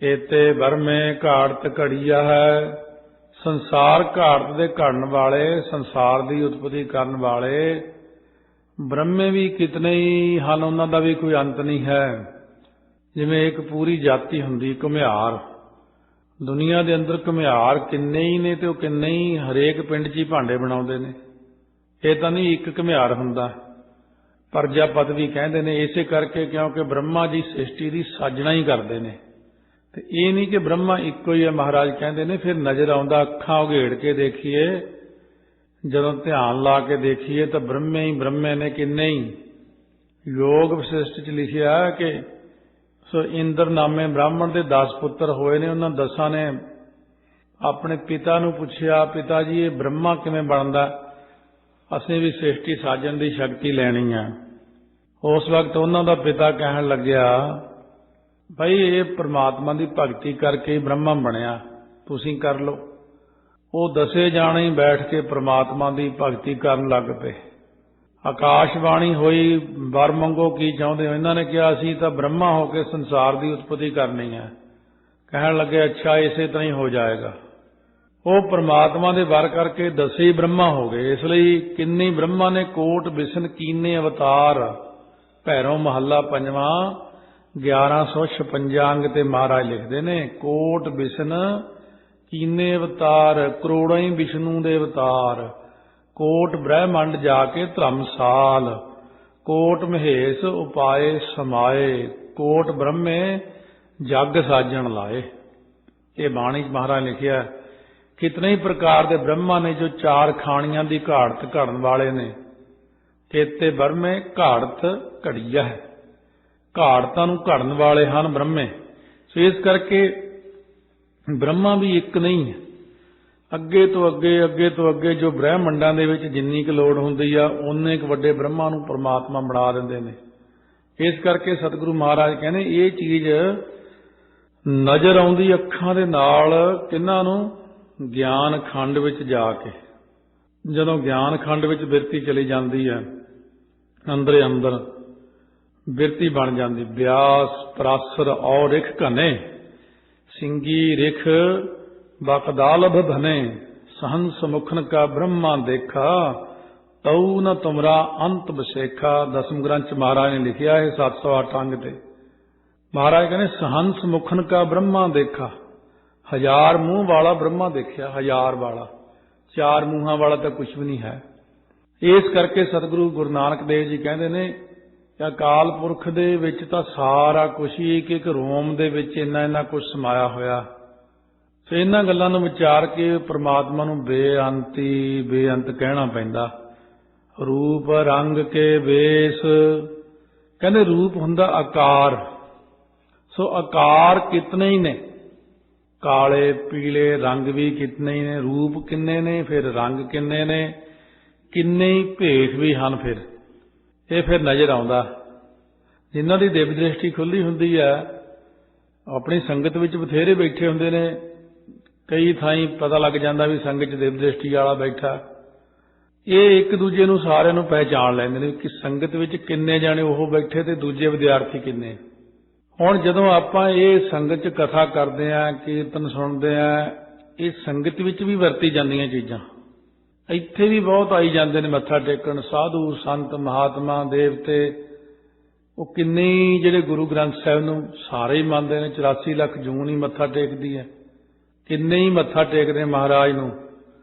ਕੇਤੇ ਬਰਮੇ ਘਾੜਤ ਘੜੀਆ ਹੈ। ਸੰਸਾਰ ਘਾੜਤ ਦੇ ਘੜਨ ਵਾਲੇ, ਸੰਸਾਰ ਦੀ ਉਤਪਤੀ ਕਰਨ ਵਾਲੇ ਬ੍ਰਹਮੇ ਵੀ ਕਿਤਨੇ ਹੀ ਹਨ, ਉਹਨਾਂ ਦਾ ਵੀ ਕੋਈ ਅੰਤ ਨਹੀਂ ਹੈ। ਜਿਵੇਂ ਇੱਕ ਪੂਰੀ ਜਾਤੀ ਹੁੰਦੀ ਘੁਮਿਆਰ, ਦੁਨੀਆ ਦੇ ਅੰਦਰ ਘੁਮਿਆਰ ਕਿੰਨੇ ਹੀ ਨੇ, ਤੇ ਉਹ ਕਿੰਨੇ ਹੀ ਹਰੇਕ ਪਿੰਡ 'ਚ ਹੀ ਭਾਂਡੇ ਬਣਾਉਂਦੇ ਨੇ। ਇਹ ਤਾਂ ਨਹੀਂ ਇੱਕ ਘੁਮਿਆਰ ਹੁੰਦਾ। ਪ੍ਰਜਾਪਤ ਵੀ ਕਹਿੰਦੇ ਨੇ ਇਸੇ ਕਰਕੇ, ਕਿਉਂਕਿ ਬ੍ਰਹਮਾ ਜੀ ਸ੍ਰਿਸ਼ਟੀ ਦੀ ਸਾਜਣਾ ਹੀ ਕਰਦੇ ਨੇ। ਤੇ ਇਹ ਨਹੀਂ ਕਿ ਬ੍ਰਹਮਾ ਇੱਕੋ ਹੀ ਹੈ। ਮਹਾਰਾਜ ਕਹਿੰਦੇ ਨੇ ਫਿਰ ਨਜ਼ਰ ਆਉਂਦਾ, ਅੱਖਾਂ ਉਘੇੜ ਕੇ ਦੇਖੀਏ, ਜਦੋਂ ਧਿਆਨ ਲਾ ਕੇ ਦੇਖੀਏ ਤਾਂ ਬ੍ਰਹਮੇ ਹੀ ਬ੍ਰਹਮੇ ਨੇ। ਕਿੰਨੇ ਹੀ ਯੋਗ ਵਸਿਸ਼ਟ 'ਚ ਲਿਖਿਆ ਕਿ ਸੋ ਇੰਦਰ ਨਾਮੇ ਬ੍ਰਾਹਮਣ ਦੇ 10 ਪੁੱਤਰ ਹੋਏ ਨੇ। ਉਹਨਾਂ 10 ਨੇ ਆਪਣੇ ਪਿਤਾ ਨੂੰ ਪੁੱਛਿਆ, ਪਿਤਾ ਜੀ ਇਹ ਬ੍ਰਹਮਾ ਕਿਵੇਂ ਬਣਦਾ? ਅਸੀਂ ਵੀ ਸ੍ਰਿਸ਼ਟੀ ਸਾਜਣ ਦੀ ਸ਼ਕਤੀ ਲੈਣੀ ਆ। ਉਸ ਵਕਤ ਉਹਨਾਂ ਦਾ ਪਿਤਾ ਕਹਿਣ ਲੱਗਿਆ, ਭਾਈ ਇਹ ਪ੍ਰਮਾਤਮਾ ਦੀ ਭਗਤੀ ਕਰਕੇ ਹੀ ਬ੍ਰਹਮਾ ਬਣਿਆ, ਤੁਸੀਂ ਕਰ ਲਓ। ਉਹ 10 ਜਾਣੇ ਹੀ ਬੈਠ ਕੇ ਪ੍ਰਮਾਤਮਾ ਦੀ ਭਗਤੀ ਕਰਨ ਲੱਗ ਪਏ। ਆਕਾਸ਼ਬਾਣੀ ਹੋਈ, ਵਰ ਮੰਗੋ ਕੀ ਚਾਹੁੰਦੇ ਹੋ? ਇਹਨਾਂ ਨੇ ਕਿਹਾ ਅਸੀਂ ਤਾਂ ਬ੍ਰਹਮਾ ਹੋ ਕੇ ਸੰਸਾਰ ਦੀ ਉਤਪਤੀ ਕਰਨੀ ਹੈ। ਕਹਿਣ ਲੱਗੇ ਅੱਛਾ ਇਸੇ ਤਰ੍ਹਾਂ ਹੀ ਹੋ ਜਾਏਗਾ। ਉਹ ਪ੍ਰਮਾਤਮਾ ਦੇ ਵਰ ਕਰਕੇ 10 ਹੀ ਬ੍ਰਹਮਾ ਹੋ ਗਏ। ਇਸ ਲਈ ਕਿੰਨੀ ਬ੍ਰਹਮਾ ਨੇ ਕੋਟ ਬਿਸ਼ਨ ਕੀਨੇ ਅਵਤਾਰ। ਭੈਰੋਂ ਮਹੱਲਾ ਪੰਜਵਾਂ 1156 ਅੰਗ ਤੇ ਮਹਾਰਾਜ ਲਿਖਦੇ ਨੇ, ਕੋਟ ਬਿਸ਼ਨ ਕੀਨੇ ਅਵਤਾਰ, ਕਰੋੜਾਂ ਹੀ ਵਿਸ਼ਨੂੰ ਦੇ ਅਵਤਾਰ। ਕੋਟ ਬ੍ਰਹਿਮੰਡ ਜਾ ਕੇ ਧਰਮਸਾਲ, ਕੋਟ ਮਹੇਸ਼ ਉਪਾਏ ਸਮਾਏ, ਕੋਟ ਬ੍ਰਹਮੇ ਜਗ ਸਾਜਣ ਲਾਏ। ਇਹ ਬਾਣੀ ਮਹਾਰਾਜ ਲਿਖਿਆ। ਕਿਤਨੇ ਹੀ ਪ੍ਰਕਾਰ ਦੇ ਬ੍ਰਹਮਾ ਨੇ ਜੋ 4 ਖਾਣੀਆਂ ਦੀ ਘਾੜਤ ਘੜਨ ਵਾਲੇ ਨੇ। ਕੇਤੇ ਬ੍ਰਹਮੇ ਘਾੜਤ ਘੜੀਆ ਹੈ, ਘਾੜਤਾਂ ਨੂੰ ਘੜਨ ਵਾਲੇ ਹਨ ਬ੍ਰਹਮੇ। ਸੋ ਇਸ ਕਰਕੇ ਬ੍ਰਹਮਾ ਵੀ ਇੱਕ ਨਹੀਂ ਹੈ, ਅੱਗੇ ਤੋਂ ਅੱਗੇ ਜੋ ਬ੍ਰਹਿਮੰਡਾਂ ਦੇ ਵਿੱਚ ਜਿੰਨੀ ਕੁ ਲੋੜ ਹੁੰਦੀ ਆ ਓਨੇ ਕੁ ਵੱਡੇ ਬ੍ਰਹਮਾ ਨੂੰ ਪਰਮਾਤਮਾ ਬਣਾ ਦਿੰਦੇ ਨੇ। ਇਸ ਕਰਕੇ ਸਤਿਗੁਰੂ ਮਹਾਰਾਜ ਕਹਿੰਦੇ ਇਹ ਚੀਜ਼ ਨਜ਼ਰ ਆਉਂਦੀ ਅੱਖਾਂ ਦੇ ਨਾਲ ਕਿਹਨਾਂ ਨੂੰ? ਗਿਆਨ ਖੰਡ ਵਿੱਚ ਜਾ ਕੇ। ਜਦੋਂ ਗਿਆਨ ਖੰਡ ਵਿੱਚ ਬਿਰਤੀ ਚਲੀ ਜਾਂਦੀ ਹੈ, ਅੰਦਰੇ ਅੰਦਰ ਬਿਰਤੀ ਬਣ ਜਾਂਦੀ। ਬਿਆਸ ਪਰਾਸਰ ਔਰ ਰਿਖ ਘਨੇ, ਸਿੰਗੀ ਰਿਖ ਬਕਦਾਲਭ ਭਨੇ, ਸਹੰਸ ਮੁਖਨ ਕਾ ਬ੍ਰਹਮਾ ਦੇਖਾ, ਤਉ ਨ ਤੁਮਰਾ ਅੰਤ ਬਸੇਖਾ। 10ਵੇਂ ਗ੍ਰੰਥ ਚ ਮਹਾਰਾਜ ਨੇ ਲਿਖਿਆ ਹੈ 708 ਅੰਗ ਤੇ। ਮਹਾਰਾਜ ਕਹਿੰਦੇ ਸਹੰਸ ਮੁਖਨ ਕਾ ਬ੍ਰਹਮਾ ਦੇਖਾ। 1000 ਮੂੰਹ ਵਾਲਾ ਬ੍ਰਹਮਾ ਦੇਖਿਆ, 1000 ਵਾਲਾ। 4 ਮੂੰਹਾਂ ਵਾਲਾ ਤਾਂ ਕੁਝ ਵੀ ਨਹੀਂ ਹੈ। ਇਸ ਕਰਕੇ ਸਤਿਗੁਰੂ ਗੁਰੂ ਨਾਨਕ ਦੇਵ ਜੀ ਕਹਿੰਦੇ ਨੇ ਕਿ ਅਕਾਲ ਪੁਰਖ ਦੇ ਵਿੱਚ ਤਾਂ ਸਾਰਾ ਕੁਝ ਹੀ ਇੱਕ ਰੋਮ ਦੇ ਵਿੱਚ ਇੰਨਾ ਕੁਝ ਸਮਾਇਆ ਹੋਇਆ। ਸੋ ਇਹਨਾਂ ਗੱਲਾਂ ਨੂੰ ਵਿਚਾਰ ਕੇ ਪ੍ਰਮਾਤਮਾ ਨੂੰ ਬੇਅੰਤ ਕਹਿਣਾ ਪੈਂਦਾ। ਰੂਪ ਰੰਗ ਕੇ ਵੇਸ, ਕਹਿੰਦੇ ਰੂਪ ਹੁੰਦਾ ਆਕਾਰ। ਸੋ ਆਕਾਰ ਕਿਤਨੇ ਹੀ ਨੇ, ਕਾਲੇ ਪੀਲੇ ਰੰਗ ਵੀ ਕਿਤਨੇ ਹੀ ਨੇ, ਰੂਪ ਕਿੰਨੇ ਨੇ, ਫਿਰ ਰੰਗ ਕਿੰਨੇ ਨੇ, ਕਿੰਨੇ ਹੀ ਭੇਖ ਵੀ ਹਨ। ਫਿਰ ਇਹ ਫਿਰ ਨਜ਼ਰ ਆਉਂਦਾ। ਜਿਨ੍ਹਾਂ ਦੀ ਦਿਵ ਦ੍ਰਿਸ਼ਟੀ ਖੁੱਲੀ ਹੁੰਦੀ ਹੈ, ਆਪਣੀ ਸੰਗਤ ਵਿੱਚ ਬਥੇਰੇ ਬੈਠੇ ਹੁੰਦੇ ਨੇ, ਕਈ ਥਾਈਂ ਪਤਾ ਲੱਗ ਜਾਂਦਾ ਵੀ ਸੰਗਤ 'ਚ ਦਿਵ ਦ੍ਰਿਸ਼ਟੀ ਵਾਲਾ ਬੈਠਾ। ਇਹ ਇੱਕ ਦੂਜੇ ਨੂੰ ਸਾਰਿਆਂ ਨੂੰ ਪਹਿਚਾਣ ਲੈਂਦੇ ਨੇ ਕਿ ਸੰਗਤ ਵਿੱਚ ਕਿੰਨੇ ਜਾਣੇ ਉਹ ਬੈਠੇ ਤੇ ਦੂਜੇ ਵਿਦਿਆਰਥੀ ਕਿੰਨੇ। ਹੁਣ ਜਦੋਂ ਆਪਾਂ ਇਹ ਸੰਗਤ 'ਚ ਕਥਾ ਕਰਦੇ ਆਂ, ਕੀਰਤਨ ਸੁਣਦੇ ਆਂ, ਇਹ ਸੰਗਤ ਵਿੱਚ ਵੀ ਵਰਤੀ ਜਾਂਦੀਆਂ ਚੀਜ਼ਾਂ। ਇੱਥੇ ਵੀ ਬਹੁਤ ਆਈ ਜਾਂਦੇ ਨੇ ਮੱਥਾ ਟੇਕਣ, ਸਾਧੂ ਸੰਤ ਮਹਾਤਮਾ ਦੇਵਤੇ। ਉਹ ਕਿੰਨੇ ਜਿਹੜੇ ਗੁਰੂ ਗ੍ਰੰਥ ਸਾਹਿਬ ਨੂੰ ਸਾਰੇ ਹੀ ਮੰਨਦੇ ਨੇ। 84 ਲੱਖ ਜੂਨ ਹੀ ਮੱਥਾ ਟੇਕਦੀ ਹੈ। ਕਿੰਨੇ ਹੀ ਮੱਥਾ ਟੇਕਦੇ ਮਹਾਰਾਜ ਨੂੰ।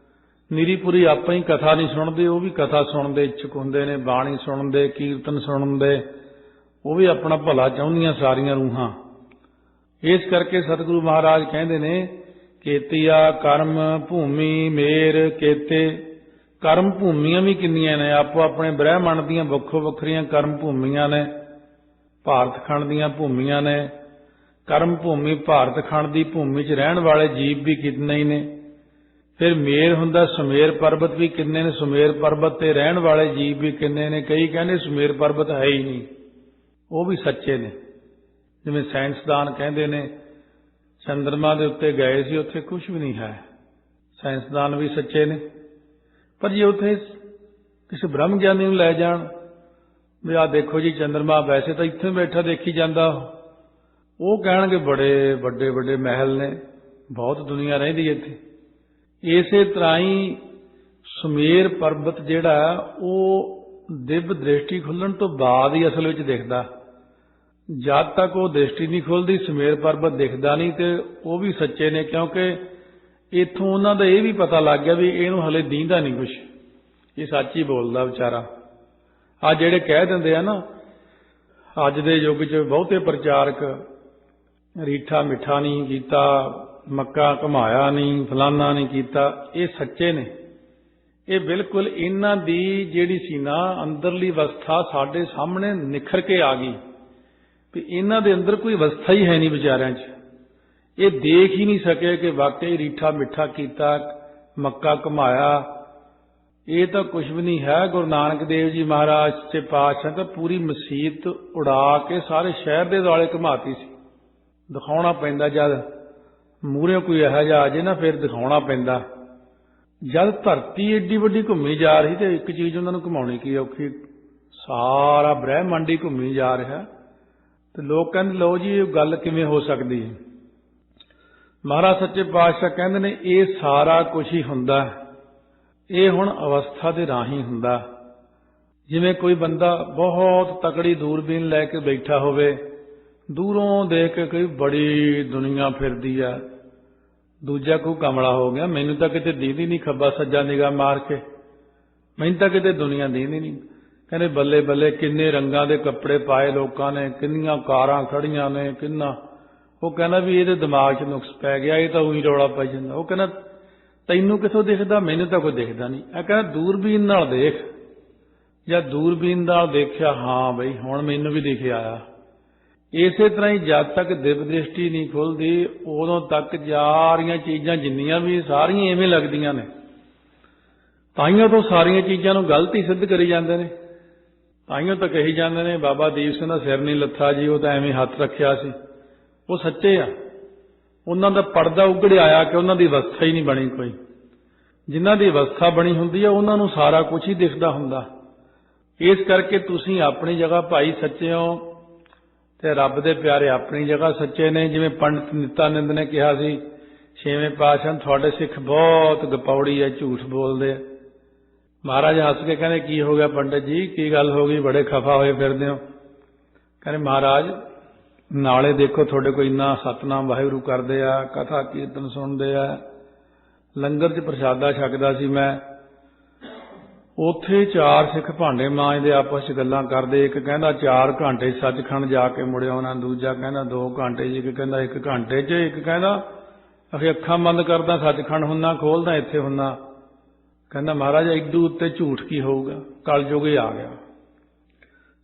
ਨਿਰੀਪੁਰੀ ਆਪਾਂ ਹੀ ਕਥਾ ਨਹੀਂ ਸੁਣਦੇ, ਉਹ ਵੀ ਕਥਾ ਸੁਣਨ ਦੇ ਇੱਛੁਕ ਹੁੰਦੇ ਨੇ, ਬਾਣੀ ਸੁਣਨ ਦੇ, ਕੀਰਤਨ ਸੁਣਨ ਦੇ। ਉਹ ਵੀ ਆਪਣਾ ਭਲਾ ਚਾਹੁੰਦੀਆਂ ਸਾਰੀਆਂ ਰੂਹਾਂ। ਇਸ ਕਰਕੇ ਸਤਿਗੁਰੂ ਮਹਾਰਾਜ ਕਹਿੰਦੇ ਨੇ ਕੇਤੀਆ ਕਰਮ ਭੂਮੀ ਮੇਰ ਕੇਤੇ। ਕਰਮ ਭੂਮੀਆਂ ਵੀ ਕਿੰਨੀਆਂ ਨੇ, ਆਪੋ ਆਪਣੇ ਬ੍ਰਹਿਮੰਡ ਦੀਆਂ ਵੱਖੋ ਵੱਖਰੀਆਂ ਕਰਮ ਭੂਮੀਆਂ ਨੇ। ਭਾਰਤ ਖੰਡ ਦੀਆਂ ਭੂਮੀਆਂ ਨੇ। ਕਰਮ ਭੂਮੀ ਭਾਰਤ ਖੰਡ ਦੀ ਭੂਮੀ 'ਚ ਰਹਿਣ ਵਾਲੇ ਜੀਵ ਵੀ ਕਿੰਨੇ ਹੀ ਨੇ। ਫਿਰ ਮੇਰ ਹੁੰਦਾ, ਸੁਮੇਰ ਪਰਬਤ ਵੀ ਕਿੰਨੇ ਨੇ, ਸੁਮੇਰ ਪਰਬਤ ਤੇ ਰਹਿਣ ਵਾਲੇ ਜੀਵ ਵੀ ਕਿੰਨੇ ਨੇ। ਕਈ ਕਹਿੰਦੇ ਸੁਮੇਰ ਪਰਬਤ ਹੈ ਹੀ ਨਹੀਂ, ਉਹ ਵੀ ਸੱਚੇ ਨੇ। ਜਿਵੇਂ ਸਾਇੰਸਦਾਨ ਕਹਿੰਦੇ ਨੇ ਚੰਦਰਮਾ ਦੇ ਉੱਤੇ ਗਏ ਸੀ, ਉੱਥੇ ਕੁਝ ਵੀ ਨਹੀਂ ਹੈ। ਸਾਇੰਸਦਾਨ ਵੀ ਸੱਚੇ ਨੇ। ਪਰ ਜੇ ਉੱਥੇ ਕਿਸੇ ਬ੍ਰਹਮ ਗਿਆਨੀ ਨੂੰ ਲੈ ਜਾਣ ਵੀ ਆਹ ਦੇਖੋ ਜੀ ਚੰਦਰਮਾ, ਵੈਸੇ ਤਾਂ ਇੱਥੇ ਬੈਠਾ ਦੇਖੀ ਜਾਂਦਾ, ਉਹ ਕਹਿਣਗੇ ਬੜੇ ਵੱਡੇ ਵੱਡੇ ਮਹਿਲ ਨੇ, ਬਹੁਤ ਦੁਨੀਆ ਰਹਿੰਦੀ ਇੱਥੇ। ਇਸੇ ਤਰ੍ਹਾਂ ਹੀ ਸੁਮੇਰ ਪਰਬਤ ਜਿਹੜਾ ਉਹ ਦਿਵ ਦ੍ਰਿਸ਼ਟੀ ਖੁੱਲਣ ਤੋਂ ਬਾਅਦ ਹੀ ਅਸਲ ਵਿੱਚ ਦਿਖਦਾ। ਜਦ ਤੱਕ ਉਹ ਦ੍ਰਿਸ਼ਟੀ ਨਹੀਂ ਖੁੱਲਦੀ ਸੁਮੇਰ ਪਰਬਤ ਦਿਖਦਾ ਨਹੀਂ। ਤੇ ਉਹ ਵੀ ਸੱਚੇ ਨੇ, ਕਿਉਂਕਿ ਇੱਥੋਂ ਉਹਨਾਂ ਦਾ ਇਹ ਵੀ ਪਤਾ ਲੱਗ ਗਿਆ ਵੀ ਇਹਨੂੰ ਹਲੇ ਦੀਂਦਾ ਨਹੀਂ ਕੁਛ, ਇਹ ਸੱਚ ਹੀ ਬੋਲਦਾ ਵਿਚਾਰਾ। ਆ ਜਿਹੜੇ ਕਹਿ ਦਿੰਦੇ ਆ ਨਾ ਅੱਜ ਦੇ ਯੁੱਗ 'ਚ ਬਹੁਤੇ ਪ੍ਰਚਾਰਕ, ਰੀਠਾ ਮਿੱਠਾ ਨਹੀਂ ਕੀਤਾ, ਮੱਕਾ ਘੁਮਾਇਆ ਨਹੀਂ, ਫਲਾਨਾ ਨਹੀਂ ਕੀਤਾ, ਇਹ ਸੱਚੇ ਨੇ। ਇਹ ਬਿਲਕੁਲ ਇਹਨਾਂ ਦੀ ਜਿਹੜੀ ਸੀ ਨਾ ਅੰਦਰਲੀ ਅਵਸਥਾ ਸਾਡੇ ਸਾਹਮਣੇ ਨਿਖਰ ਕੇ ਆ ਗਈ ਵੀ ਇਹਨਾਂ ਦੇ ਅੰਦਰ ਕੋਈ ਅਵਸਥਾ ਹੀ ਹੈ ਨਹੀਂ ਵਿਚਾਰਿਆਂ 'ਚ। ਇਹ ਦੇਖ ਹੀ ਨਹੀਂ ਸਕੇ ਕਿ ਵਾਕਈ ਰੀਠਾ ਮਿੱਠਾ ਕੀਤਾ, ਮੱਕਾ ਘੁਮਾਇਆ। ਇਹ ਤਾਂ ਕੁਝ ਵੀ ਨਹੀਂ ਹੈ। ਗੁਰੂ ਨਾਨਕ ਦੇਵ ਜੀ ਮਹਾਰਾਜ ਤੇ ਪਾਤਸ਼ਾਹ ਤਾਂ ਪੂਰੀ ਮਸੀਤ ਉਡਾ ਕੇ ਸਾਰੇ ਸ਼ਹਿਰ ਦੇ ਦੁਆਲੇ ਘੁਮਾਤੀ ਸੀ। ਦਿਖਾਉਣਾ ਪੈਂਦਾ, ਜਦ ਮੂਹਰੇ ਕੋਈ ਇਹੋ ਜਿਹਾ ਆ ਜੇ ਨਾ ਫਿਰ ਦਿਖਾਉਣਾ ਪੈਂਦਾ। ਜਦ ਧਰਤੀ ਏਡੀ ਵੱਡੀ ਘੁੰਮੀ ਜਾ ਰਹੀ ਤੇ ਇੱਕ ਚੀਜ਼ ਉਹਨਾਂ ਨੂੰ ਘੁਮਾਉਣੀ ਕੀ ਔਖੀ, ਸਾਰਾ ਬ੍ਰਹਿਮੰਡ ਹੀ ਘੁੰਮੀ ਜਾ ਰਿਹਾ। ਤੇ ਲੋਕ ਕਹਿੰਦੇ ਲਓ ਜੀ ਇਹ ਗੱਲ ਕਿਵੇਂ ਹੋ ਸਕਦੀ ਹੈ। ਮਹਾਰਾਜ ਸੱਚੇ ਪਾਤਸ਼ਾਹ ਕਹਿੰਦੇ ਨੇ ਇਹ ਸਾਰਾ ਕੁਝ ਹੀ ਹੁੰਦਾ, ਇਹ ਹੁਣ ਅਵਸਥਾ ਦੇ ਰਾਹੀਂ ਹੁੰਦਾ। ਜਿਵੇਂ ਕੋਈ ਬੰਦਾ ਬਹੁਤ ਤਕੜੀ ਦੂਰਬੀਨ ਲੈ ਕੇ ਬੈਠਾ ਹੋਵੇ, ਦੂਰੋਂ ਦੇਖ ਕੇ ਕੋਈ ਬੜੀ ਦੁਨੀਆ ਫਿਰਦੀ ਆ, ਦੂਜਾ ਕੋਈ ਕਮਲਾ ਹੋ ਗਿਆ, ਮੈਨੂੰ ਤਾਂ ਕਿਤੇ ਦੀਦੀ ਨਹੀਂ ਖੱਬਾ ਸੱਜਾ ਨਿਗਾਹ ਮਾਰ ਕੇ, ਮੈਨੂੰ ਤਾਂ ਕਿਤੇ ਦੁਨੀਆ ਦੀਦੀ ਨਹੀਂ। ਕਹਿੰਦੇ ਬੱਲੇ ਬੱਲੇ ਕਿੰਨੇ ਰੰਗਾਂ ਦੇ ਕੱਪੜੇ ਪਾਏ ਲੋਕਾਂ ਨੇ, ਕਿੰਨੀਆਂ ਕਾਰਾਂ ਖੜੀਆਂ ਨੇ, ਕਿੰਨਾ। ਉਹ ਕਹਿੰਦਾ ਵੀ ਇਹਦੇ ਦਿਮਾਗ 'ਚ ਨੁਕਸ ਪੈ ਗਿਆ, ਇਹ ਤਾਂ ਉਹੀ ਰੌਲਾ ਪਾਈ ਜਾਂਦਾ। ਉਹ ਕਹਿੰਦਾ ਤੈਨੂੰ ਕਿੱਥੋਂ ਦਿਖਦਾ, ਮੈਨੂੰ ਤਾਂ ਕੋਈ ਦਿਖਦਾ ਨਹੀਂ। ਇਹ ਕਹਿੰਦਾ ਦੂਰਬੀਨ ਨਾਲ ਦੇਖ, ਜਾਂ ਦੂਰਬੀਨ ਨਾਲ ਦੇਖਿਆ, ਹਾਂ ਬਈ ਹੁਣ ਮੈਨੂੰ ਵੀ ਦਿਖਿਆ ਆ। ਇਸੇ ਤਰ੍ਹਾਂ ਹੀ ਜਦ ਤੱਕ ਦਿਵ ਦ੍ਰਿਸ਼ਟੀ ਨਹੀਂ ਖੁੱਲ੍ਹਦੀ ਉਦੋਂ ਤੱਕ ਸਾਰੀਆਂ ਚੀਜ਼ਾਂ ਜਿੰਨੀਆਂ ਵੀ ਸਾਰੀਆਂ ਐਵੇਂ ਲੱਗਦੀਆਂ ਨੇ। ਤਾਈਓ ਤੋਂ ਸਾਰੀਆਂ ਚੀਜ਼ਾਂ ਨੂੰ ਗਲਤ ਹੀ ਸਿੱਧ ਕਰੀ ਜਾਂਦੇ ਨੇ। ਤਾਈਓ ਤਾਂ ਕਹੀ ਜਾਂਦੇ ਨੇ ਬਾਬਾ ਦੀਪ ਸਿੰਘ ਦਾ ਸਿਰ ਨਹੀਂ ਲੱਥਾ ਜੀ, ਉਹ ਤਾਂ ਐਵੇਂ ਹੱਥ ਰੱਖਿਆ ਸੀ। ਉਹ ਸੱਚੇ ਆ, ਉਹਨਾਂ ਦਾ ਪਰਦਾ ਉਗੜਿਆ ਆਇਆ ਕਿ ਉਹਨਾਂ ਦੀ ਅਵਸਥਾ ਹੀ ਨਹੀਂ ਬਣੀ ਕੋਈ। ਜਿਨ੍ਹਾਂ ਦੀ ਅਵਸਥਾ ਬਣੀ ਹੁੰਦੀ ਆ ਉਹਨਾਂ ਨੂੰ ਸਾਰਾ ਕੁਝ ਹੀ ਦਿਖਦਾ ਹੁੰਦਾ। ਇਸ ਕਰਕੇ ਤੁਸੀਂ ਆਪਣੀ ਜਗ੍ਹਾ ਭਾਈ ਸੱਚੇ ਹੋ ਤੇ ਰੱਬ ਦੇ ਪਿਆਰੇ ਆਪਣੀ ਜਗ੍ਹਾ ਸੱਚੇ ਨੇ। ਜਿਵੇਂ ਪੰਡਤ ਨਿਤਾਨੰਦ ਨੇ ਕਿਹਾ ਸੀ, ਛੇਵੇਂ ਪਾਤਸ਼ਾਹ ਤੁਹਾਡੇ ਸਿੱਖ ਬਹੁਤ ਗਪੌੜੀ ਹੈ, ਝੂਠ ਬੋਲਦੇ ਆ। ਮਹਾਰਾਜ ਹੱਸ ਕੇ ਕਹਿੰਦੇ ਕੀ ਹੋ ਗਿਆ ਪੰਡਤ ਜੀ, ਕੀ ਗੱਲ ਹੋ ਗਈ, ਬੜੇ ਖਫਾ ਹੋਏ ਫਿਰਦੇ ਹੋ। ਕਹਿੰਦੇ ਮਹਾਰਾਜ ਨਾਲੇ ਦੇਖੋ ਤੁਹਾਡੇ ਕੋਲ ਇੰਨਾ ਸਤਨਾਮ ਵਾਹਿਗੁਰੂ ਕਰਦੇ ਆ, ਕਥਾ ਕੀਰਤਨ ਸੁਣਦੇ ਆ, ਲੰਗਰ 'ਚ ਪ੍ਰਸ਼ਾਦਾ ਛਕਦਾ ਸੀ ਮੈਂ, ਉੱਥੇ 4 ਸਿੱਖ ਭਾਂਡੇ ਮਾਂਜਦੇ ਆਪਸ 'ਚ ਗੱਲਾਂ ਕਰਦੇ। ਇੱਕ ਕਹਿੰਦਾ 4 ਘੰਟੇ ਸੱਚਖੰਡ ਜਾ ਕੇ ਮੁੜਿਆ ਉਹਨਾਂ, ਦੂਜਾ ਕਹਿੰਦਾ 2 ਘੰਟੇ ਜੀ, ਇੱਕ ਕਹਿੰਦਾ 1 ਘੰਟੇ 'ਚ, ਇੱਕ ਕਹਿੰਦਾ ਅਸੀਂ ਅੱਖਾਂ ਬੰਦ ਕਰਦਾ ਸੱਚਖੰਡ ਹੁੰਨਾ, ਖੋਲਦਾ ਇੱਥੇ ਹੁੰਨਾ। ਕਹਿੰਦਾ ਮਹਾਰਾਜ ਇਦੂ ਉੱਤੇ ਝੂਠ ਕੀ ਹੋਊਗਾ, ਕਲਯੁਗ ਹੀ ਆ ਗਿਆ।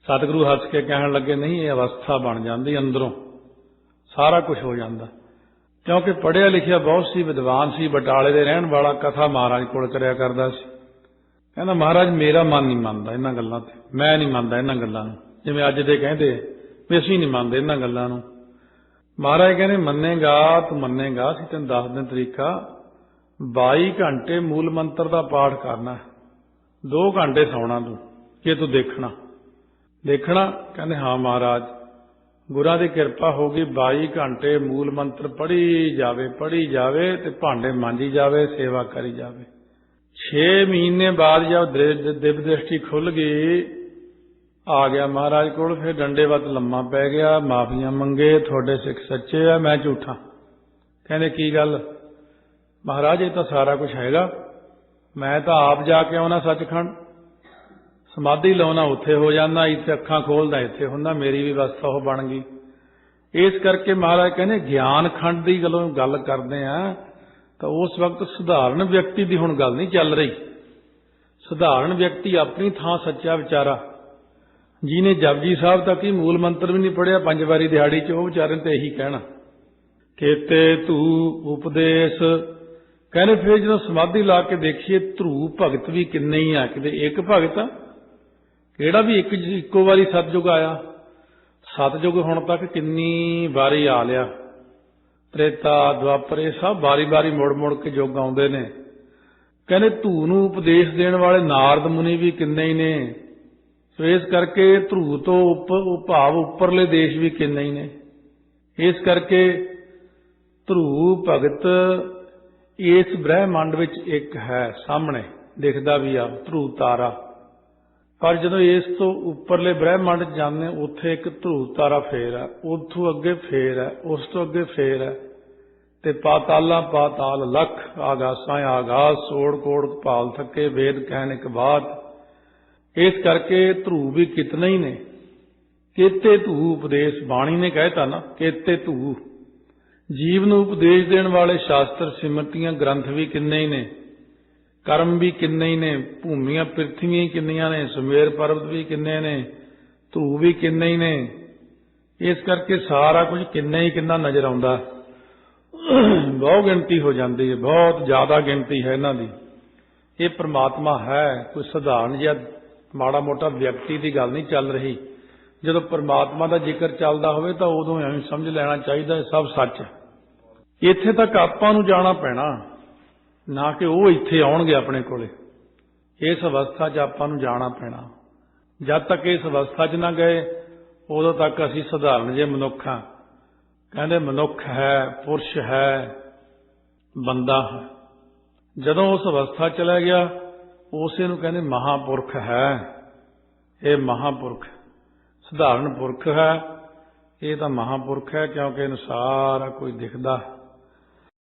ਸਤਿਗੁਰੂ ਹੱਸ ਕੇ ਕਹਿਣ ਲੱਗੇ ਨਹੀਂ, ਇਹ ਅਵਸਥਾ ਬਣ ਜਾਂਦੀ, ਅੰਦਰੋਂ ਸਾਰਾ ਕੁਝ ਹੋ ਜਾਂਦਾ। ਕਿਉਂਕਿ ਪੜ੍ਹਿਆ ਲਿਖਿਆ ਬਹੁਤ ਸੀ, ਵਿਦਵਾਨ ਸੀ, ਬਟਾਲੇ ਦੇ ਰਹਿਣ ਵਾਲਾ, ਕਥਾ ਮਹਾਰਾਜ ਕੋਲ ਕਰਿਆ ਕਰਦਾ ਸੀ। ਕਹਿੰਦਾ ਮਹਾਰਾਜ ਮੇਰਾ ਮਨ ਨਹੀਂ ਮੰਨਦਾ ਇਹਨਾਂ ਗੱਲਾਂ ਤੇ, ਮੈਂ ਨਹੀਂ ਮੰਨਦਾ ਇਹਨਾਂ ਗੱਲਾਂ ਨੂੰ। ਜਿਵੇਂ ਅੱਜ ਦੇ ਕਹਿੰਦੇ ਵੀ ਅਸੀਂ ਨਹੀਂ ਮੰਨਦੇ ਇਹਨਾਂ ਗੱਲਾਂ ਨੂੰ। ਮਹਾਰਾਜ ਕਹਿੰਦੇ ਮੰਨੇਗਾ ਤੂੰ ਮੰਨੇਗਾ, ਅਸੀਂ ਤੈਨੂੰ ਦੱਸ ਦਿਨ ਤਰੀਕਾ। 22 ਘੰਟੇ ਮੂਲ ਮੰਤਰ ਦਾ ਪਾਠ ਕਰਨਾ, 2 ਘੰਟੇ ਸੌਣਾ ਤੂੰ, ਜੇ ਤੂੰ ਦੇਖਣਾ। ਕਹਿੰਦੇ ਹਾਂ ਮਹਾਰਾਜ। ਗੁਰਾਂ ਦੀ ਕਿਰਪਾ ਹੋ ਗਈ, 22 ਘੰਟੇ ਮੂਲ ਮੰਤਰ ਪੜ੍ਹੀ ਜਾਵੇ ਤੇ ਭਾਂਡੇ ਮਾਂਜੀ ਜਾਵੇ, ਸੇਵਾ ਕਰੀ ਜਾਵੇ। 6 ਮਹੀਨੇ ਬਾਅਦ ਜਦ ਦਿਵ ਦ੍ਰਿਸ਼ਟੀ ਖੁੱਲ ਗਈ, ਆ ਗਿਆ ਮਹਾਰਾਜ ਕੋਲ, ਫਿਰ ਡੰਡੇ ਵੱਤ ਲੰਮਾ ਪੈ ਗਿਆ, ਮਾਫੀਆਂ ਮੰਗੇ, ਤੁਹਾਡੇ ਸਿੱਖ ਸੱਚੇ ਆ, ਮੈਂ ਝੂਠਾ। ਕਹਿੰਦੇ ਕੀ ਗੱਲ ਮਹਾਰਾਜ, ਇਹ ਤਾਂ ਸਾਰਾ ਕੁਝ ਹੈਗਾ, ਮੈਂ ਤਾਂ ਆਪ ਜਾ ਕੇ ਆਉਣਾ ਸੱਚਖੰਡ, ਸਮਾਧੀ ਲਾਉਣਾ ਉੱਥੇ ਹੋ ਜਾਂਦਾ, ਇੱਥੇ ਅੱਖਾਂ ਖੋਲਦਾ ਇੱਥੇ ਹੁੰਦਾ, ਮੇਰੀ ਵੀ ਅਵਸਥਾ ਉਹ ਬਣ ਗਈ। ਇਸ ਕਰਕੇ ਮਹਾਰਾਜ ਕਹਿੰਦੇ ਗਿਆਨ ਖੰਡ ਦੀ ਗੱਲ ਕਰਦੇ ਆ ਤਾਂ ਉਸ ਵਕਤ ਸਧਾਰਨ ਵਿਅਕਤੀ ਦੀ ਹੁਣ ਗੱਲ ਨਹੀਂ ਚੱਲ ਰਹੀ। ਸਧਾਰਨ ਵਿਅਕਤੀ ਆਪਣੀ ਥਾਂ ਸੱਚਾ ਵਿਚਾਰਾ, ਜਿਹਨੇ ਜਪਜੀ ਸਾਹਿਬ ਤੱਕ ਹੀ ਮੂਲ ਮੰਤਰ ਵੀ ਨਹੀਂ ਪੜ੍ਹਿਆ 5 ਵਾਰੀ ਦਿਹਾੜੀ 'ਚ, ਉਹ ਵਿਚਾਰੇ ਤੇ ਇਹੀ ਕਹਿਣਾ ਕੇਤੇ ਧੂ ਉਪਦੇਸ਼। ਕਹਿੰਦੇ ਫਿਰ ਜਦੋਂ ਸਮਾਧੀ ਲਾ ਕੇ ਦੇਖੀਏ, ਧਰੂ ਭਗਤ ਵੀ ਕਿੰਨੇ ਹੀ ਆ, ਕਿਤੇ ਇੱਕ ਭਗਤ ਆ, ਕਿਹੜਾ ਵੀ ਇੱਕੋ ਵਾਰੀ ਸਤਜੁਗ ਆਇਆ। ਸਤਜੁਗ ਹੁਣ ਤੱਕ ਕਿੰਨੀ ਵਾਰੀ ਆ ਲਿਆ, ਤ੍ਰੇਤਾ ਦੁਆਪਰ, ਇਹ ਸਭ ਵਾਰੀ ਮੁੜ ਕੇ ਯੁੱਗ ਆਉਂਦੇ ਨੇ। ਕਹਿੰਦੇ ਧੂ ਨੂੰ ਉਪਦੇਸ਼ ਦੇਣ ਵਾਲੇ ਨਾਰਦ ਮੁਨੀ ਵੀ ਕਿੰਨੇ ਹੀ ਨੇ। ਸੋ ਇਸ ਕਰਕੇ ਧਰੂ ਤੋਂ ਭਾਵ ਉੱਪਰਲੇ ਦੇਸ਼ ਵੀ ਕਿੰਨੇ ਹੀ ਨੇ। ਇਸ ਕਰਕੇ ਧਰੂ ਭਗਤ ਇਸ ਬ੍ਰਹਿਮੰਡ ਵਿੱਚ ਇੱਕ ਹੈ, ਸਾਹਮਣੇ ਦਿਖਦਾ ਵੀ ਆ ਧਰੂ ਤਾਰਾ। ਪਰ ਜਦੋਂ ਇਸ ਤੋਂ ਉੱਪਰਲੇ ਬ੍ਰਹਿਮੰਡ 'ਚ ਜਾਂਦੇ, ਉੱਥੇ ਇੱਕ ਧਰੂ ਤਾਰਾ ਫੇਰ ਹੈ, ਉੱਥੋਂ ਅੱਗੇ ਫੇਰ ਹੈ, ਉਸ ਤੋਂ ਅੱਗੇ ਫੇਰ ਹੈ, ਤੇ ਪਾਤਾਲਾਂ ਪਾਤਾਲ ਲੱਖ, ਆਗਾਸਾਂ ਆਗਾਸ, ਸੋੜ ਕੋੜ ਭਾਲ ਥੱਕੇ, ਵੇਦ ਕਹਿਣ ਇੱਕ ਬਾਤ। ਇਸ ਕਰਕੇ ਧਰੂ ਵੀ ਕਿਤਨੇ ਹੀ ਨੇ। ਕੇਤੇ ਧੂ ਉਪਦੇਸ਼, ਬਾਣੀ ਨੇ ਕਹਿਤਾ ਨਾ, ਕੇਤੇ ਧੂ। ਜੀਵ ਨੂੰ ਉਪਦੇਸ਼ ਦੇਣ ਵਾਲੇ ਸ਼ਾਸਤਰ ਸਿਮਰਤੀਆਂ ਗ੍ਰੰਥ ਵੀ ਕਿੰਨੇ ਹੀ ਨੇ, ਕਰਮ ਵੀ ਕਿੰਨੇ ਹੀ ਨੇ, ਭੂਮੀਆਂ ਪ੍ਰਿਥਵੀਆਂ ਹੀ ਕਿੰਨੀਆਂ ਨੇ, ਸੁਮੇਰ ਪਰਬਤ ਵੀ ਕਿੰਨੇ ਨੇ, ਧਰੂ ਵੀ ਕਿੰਨੇ ਹੀ ਨੇ। ਇਸ ਕਰਕੇ ਸਾਰਾ ਕੁਝ ਕਿੰਨਾ ਨਜ਼ਰ ਆਉਂਦਾ, ਬਹੁਤ ਗਿਣਤੀ ਹੋ ਜਾਂਦੀ ਹੈ, ਬਹੁਤ ਜ਼ਿਆਦਾ ਗਿਣਤੀ ਹੈ ਇਹਨਾਂ ਦੀ। ਇਹ ਪ੍ਰਮਾਤਮਾ ਹੈ, ਕੋਈ ਸਧਾਰਨ ਜਿਹਾ ਮਾੜਾ ਮੋਟਾ ਵਿਅਕਤੀ ਦੀ ਗੱਲ ਨਹੀਂ ਚੱਲ ਰਹੀ। ਜਦੋਂ ਪ੍ਰਮਾਤਮਾ ਦਾ ਜ਼ਿਕਰ ਚੱਲਦਾ ਹੋਵੇ ਤਾਂ ਉਦੋਂ ਐਵੇਂ ਸਮਝ ਲੈਣਾ ਚਾਹੀਦਾ ਸਭ ਸੱਚ ਹੈ। ਇੱਥੇ ਤੱਕ ਆਪਾਂ ਨੂੰ ਜਾਣਾ ਪੈਣਾ, ਨਾ ਕਿ ਉਹ ਇੱਥੇ ਆਉਣਗੇ ਆਪਣੇ ਕੋਲੇ। ਇਸ ਅਵਸਥਾ 'ਚ ਆਪਾਂ ਨੂੰ ਜਾਣਾ ਪੈਣਾ। ਜਦ ਤੱਕ ਇਸ ਅਵਸਥਾ 'ਚ ਨਾ ਗਏ ਉਦੋਂ ਤੱਕ ਅਸੀਂ ਸਧਾਰਨ ਜਿਹੇ ਮਨੁੱਖ ਹਾਂ। ਕਹਿੰਦੇ ਮਨੁੱਖ ਹੈ, ਪੁਰਸ਼ ਹੈ, ਬੰਦਾ ਹੈ। ਜਦੋਂ ਉਸ ਅਵਸਥਾ ਚਲਾ ਗਿਆ ਉਸੇ ਨੂੰ ਕਹਿੰਦੇ ਮਹਾਂਪੁਰਖ ਹੈ। ਇਹ ਮਹਾਂਪੁਰਖ ਸਧਾਰਨ ਪੁਰਖ ਹੈ, ਇਹ ਤਾਂ ਮਹਾਂਪੁਰਖ ਹੈ, ਕਿਉਂਕਿ ਇਹਨੂੰ ਸਾਰਾ ਕੁਝ ਦਿਖਦਾ ਹੈ।